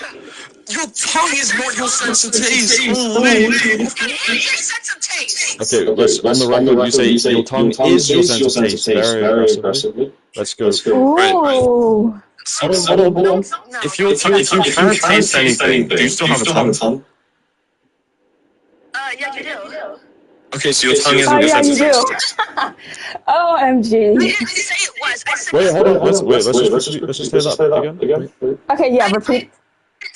Your tongue is not your sense of taste. Your sense of taste. Okay, let's on the record you say your tongue is your sense of taste very aggressively. Let's go. Ooh. Hold on. If you can't taste anything, do you still have a tongue? Yeah, you do. Okay, so your tongue is Oh your yeah, sense you of do. taste. OMG. Wait, hold on. Let's just hear that again. Wait. Okay, yeah, repeat.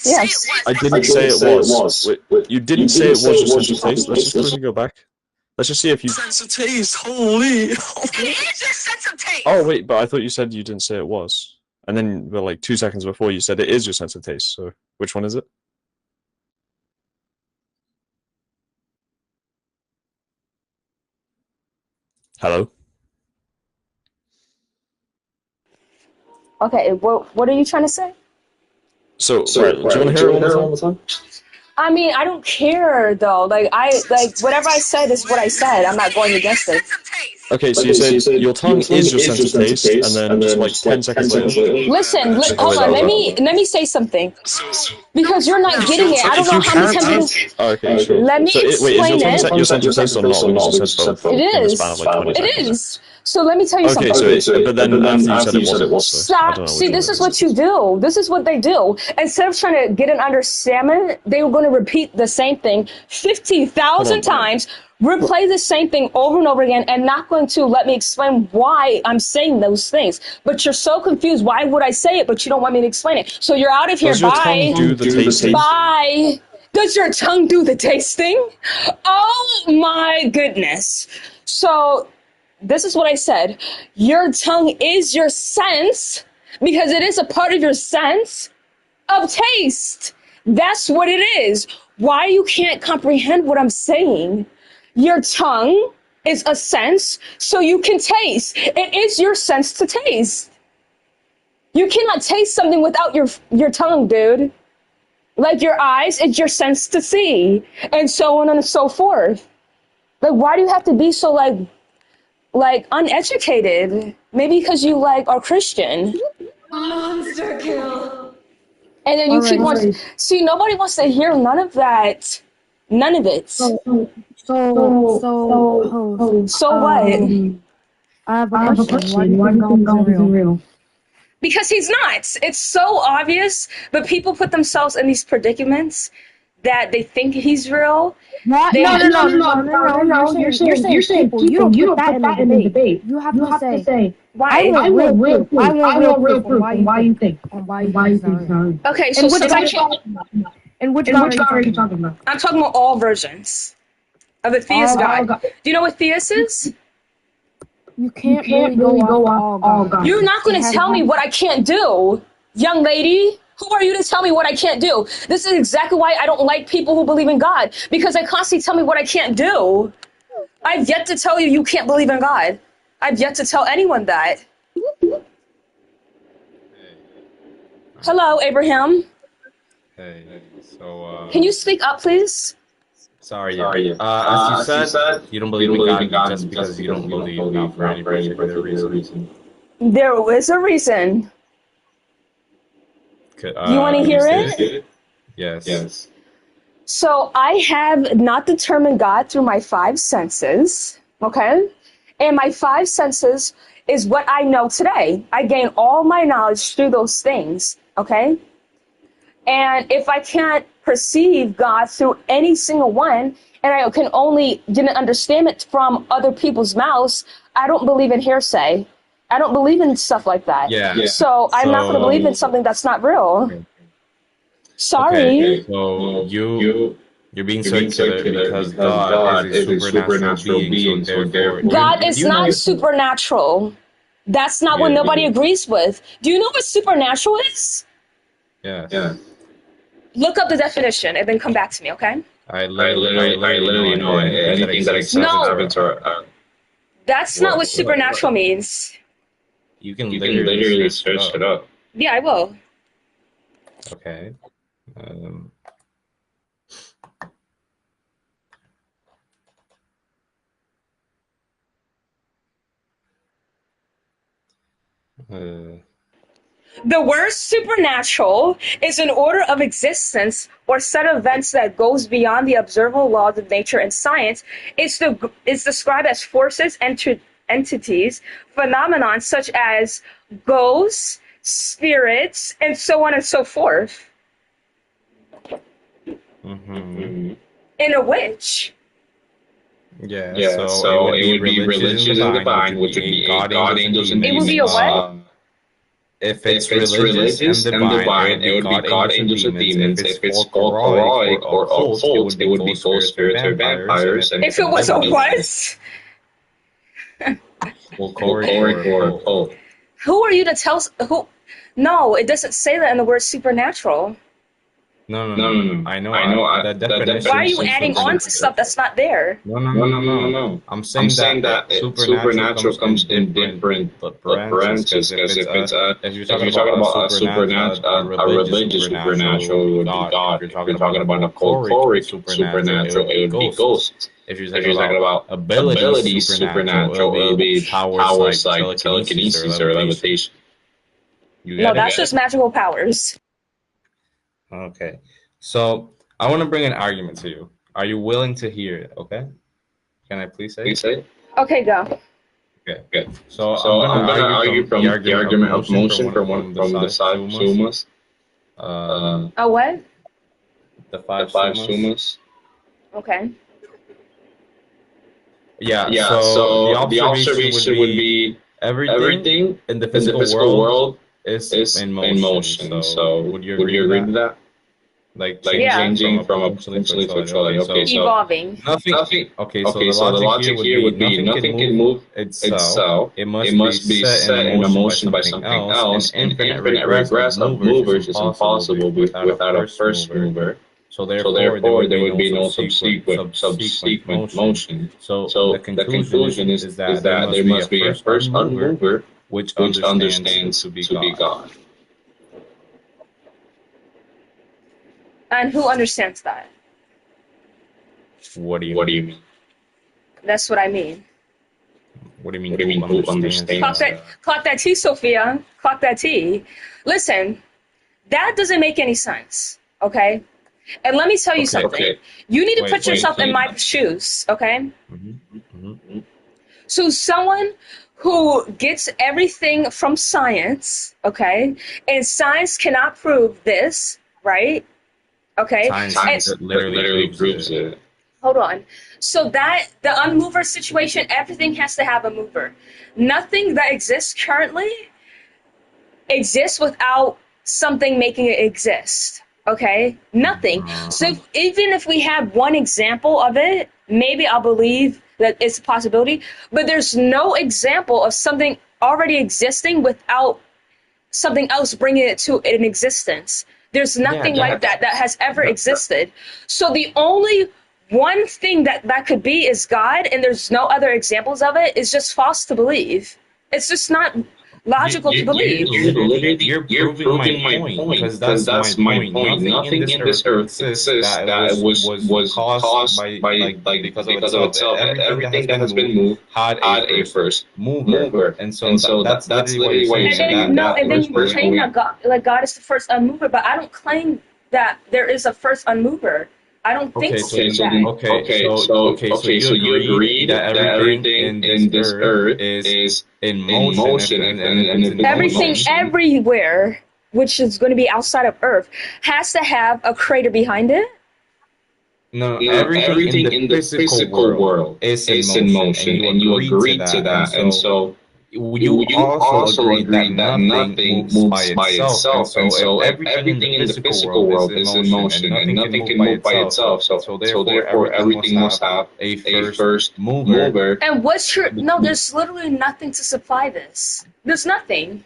Yes. I didn't say it was. Wait, you didn't say it was your sense of taste. Let's just quickly go back. Let's just see if you. Sense of taste, holy. It is your sense of taste. Oh wait, but I thought you said you didn't say it was, and then well, like 2 seconds before you said it is your sense of taste. So which one is it? Hello. Okay, what are you trying to say? So right, do you want to hear it one more time? I mean, I don't care though. Like whatever I said is what I said. I'm not going against it. Okay, so you said your tongue is your sense of taste, and then just like 10 seconds later. Listen, hold on. Let me say something because you're not getting it. I don't know how many times. Okay, sure. Let me Wait, is explain your sense of taste or not? Because you said both It in the is. span of like 20 It seconds. is. So let me tell you something. Okay, so but then after you said it wasn't. So I don't Stop. know See, which this one is it what you do. This is what they do. Instead of trying to get an understanding, they were going to repeat the same thing 50,000 times, replay the same thing over and over again, and not going to let me explain why I'm saying those things. But you're so confused. Why would I say it? But you don't want me to explain it. So you're out of here. Does your Bye. tongue do the tasting? Bye. Does your tongue do the tasting? Oh my goodness. So this is what I said. Your tongue is your sense because it is a part of your sense of taste. That's what it is. Why you can't comprehend what I'm saying? Your tongue is a sense so you can taste. It is your sense to taste. You cannot taste something without your tongue, dude. Like your eyes, it's your sense to see, and so on and so forth. Like, why do you have to be so like uneducated? Maybe because you are Christian. Monster kill. And then you keep on. See, nobody wants to hear none of that. None of it. So what? I have a question. Why do you think God isn't real? Because he's not. It's so obvious, but people put themselves in these predicaments that they think he's real. What? No. You're saying people. You don't put that in the debate. You have to say why? I want real proof. I want real proof on why you think. Okay, so And which God are you talking about? I'm talking about all versions of a theist God. Do you know what theist is? You can't really go off all God. You're not going to tell me what I can't do, young lady. Who are you to tell me what I can't do? This is exactly why I don't like people who believe in God, because they constantly tell me what I can't do. I've yet to tell you can't believe in God. I've yet to tell anyone that. Hello, Abraham. Hey, so Can you speak up, please? Sorry. As you said, you don't believe in God just because you don't believe not for any particular reason. There is a reason. Do you want to hear it? Yes. So I have not determined God through my 5 senses, okay? And my 5 senses is what I know today. I gain all my knowledge through those things, okay? And if I can't perceive God through any single one, and I can only get an understanding from other people's mouths, I don't believe in hearsay. I don't believe in stuff like that. Yeah. So I'm not going to believe in something that's not real. Sorry. Okay, so you're being circular because God is a supernatural being, so therefore God is not supernatural. That's not what nobody agrees with. Do you know what supernatural is? Yeah. Look up the definition and then come back to me, okay? I literally know anything that exists happens or That's not what supernatural means. You can literally search it up. Yeah, I will. Okay. The word supernatural is an order of existence or set of events that goes beyond the observable laws of nature and science. It's described as forces, entities, phenomenon such as ghosts, spirits, and so on and so forth. Mm-hmm. In a witch. Yeah, Yeah, so it would be religious and divine, which would be God, angels, and It would be a what? If If it's religious and divine, it would be God, angels, or demons. If it's folkloric or occult, it would be ghost spirits or vampires. And If it was a what? folkloric or occult. Who are you to tell? Who? No, it doesn't say that in the word supernatural. No. I know. That definition. Why are you adding on to stuff that's not there? No. I'm saying that supernatural comes in different branches. Because if you're talking about a religious supernatural, it would be God. If you're talking about a folkloric supernatural, it would be ghosts. If you're talking about abilities supernatural, it would be powers like telekinesis or levitation. No, that's just magical powers. Okay, so I want to bring an argument to you. Are you willing to hear it? Okay, can I please say it? Okay, go. Okay. So I'm gonna argue from the argument of motion from the five summas. A what? The five summas. Okay. Yeah. So the observation would be everything in the physical world is in motion. So would you agree with that? Like changing from a potentially to a trolley. Okay, so evolving. Nothing. Okay, so the logic here would be nothing can move itself. It must be set in motion by something else. And infinite regress of movers is impossible without a first mover. So therefore, there would be no subsequent motion. So the conclusion is that there must be a first unmover which understands to be God. And who understands that? What do you mean? That's what I mean. What do you mean? Who understands Clock that T, Sophia. Clock that T. Listen, that doesn't make any sense. Okay. And let me tell you something. Okay. You need to put yourself in my shoes. Okay. Mm-hmm. So someone who gets everything from science, okay, and science cannot prove this, right? Okay. Science literally proves it. Hold on. So that the unmover situation, everything has to have a mover. Nothing that exists currently exists without something making it exist. Okay? Nothing. So even if we have one example of it, maybe I'll believe that it's a possibility, but there's no example of something already existing without something else bringing it to an existence. There's nothing like that has ever existed. So the only one thing that could be is God, and there's no other examples of it, is just false to believe. It's just not logical to believe. You're proving my point, because that's my point. Nothing in this earth exists that was caused by because of itself. Everything that has been moved had a first mover, and so that's literally why you said that. And then you claim that God is the first unmover, but I don't claim that there is a first unmover. I don't think so. So you agree that everything in this earth is in motion, and everything everywhere, which is going to be outside of Earth, has to have a crater behind it? No, everything in the physical world is in motion, and you agree to that, and so you also agree that nothing moves by itself, and so everything in the physical world is in motion, and nothing can move by itself. So therefore, everything must have a first mover. And there's literally nothing to supply this. There's nothing.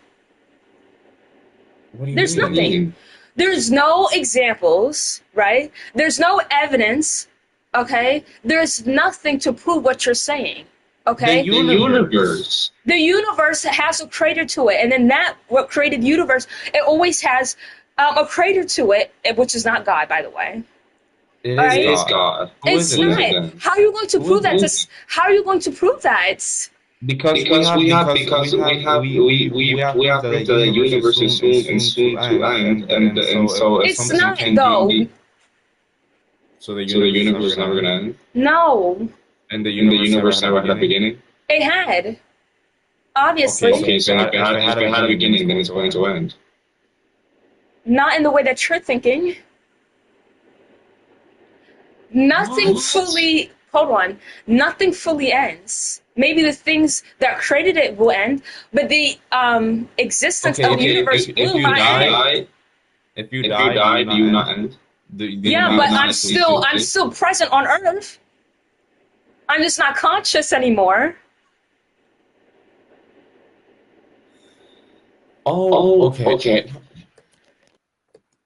There's nothing. There's no examples, right? There's no evidence, okay? There's nothing to prove what you're saying. Okay. The universe has a crater to it, and then what created the universe, it always has a crater to it, which is not God, by the way. It is God. It's not. How are you going to prove that? How are you going to prove that? Because we have the universe is soon to end, and so it's not though. So the universe is never gonna end. No. And the universe never had a beginning? It had. Obviously. Okay, so if it had a beginning, then it's going to end. Not in the way that you're thinking. Nothing fully hold on, nothing fully ends. Maybe the things that created it will end, but the existence of the universe will not end. If you die, do you not end? Yeah, but I'm still present on Earth. I'm just not conscious anymore. Oh, okay.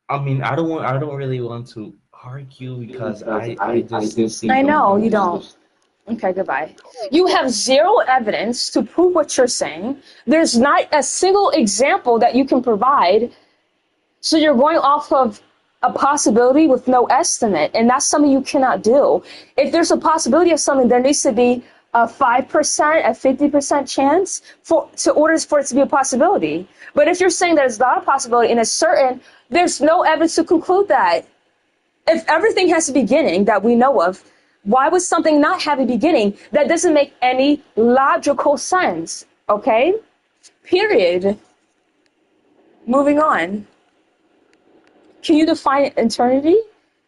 I mean, I don't really want to argue because I just I know you don't. Okay, goodbye. You have zero evidence to prove what you're saying. There's not a single example that you can provide. So you're going off of a possibility with no estimate, and that's something you cannot do. If there's a possibility of something, there needs to be a 5%, a 50% chance for it to be a possibility. But if you're saying that it's not a possibility and it's certain, there's no evidence to conclude that. If everything has a beginning that we know of, why would something not have a beginning? That doesn't make any logical sense, okay? Period. Moving on. Can you define eternity?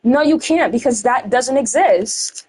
No, you can't, because that doesn't exist.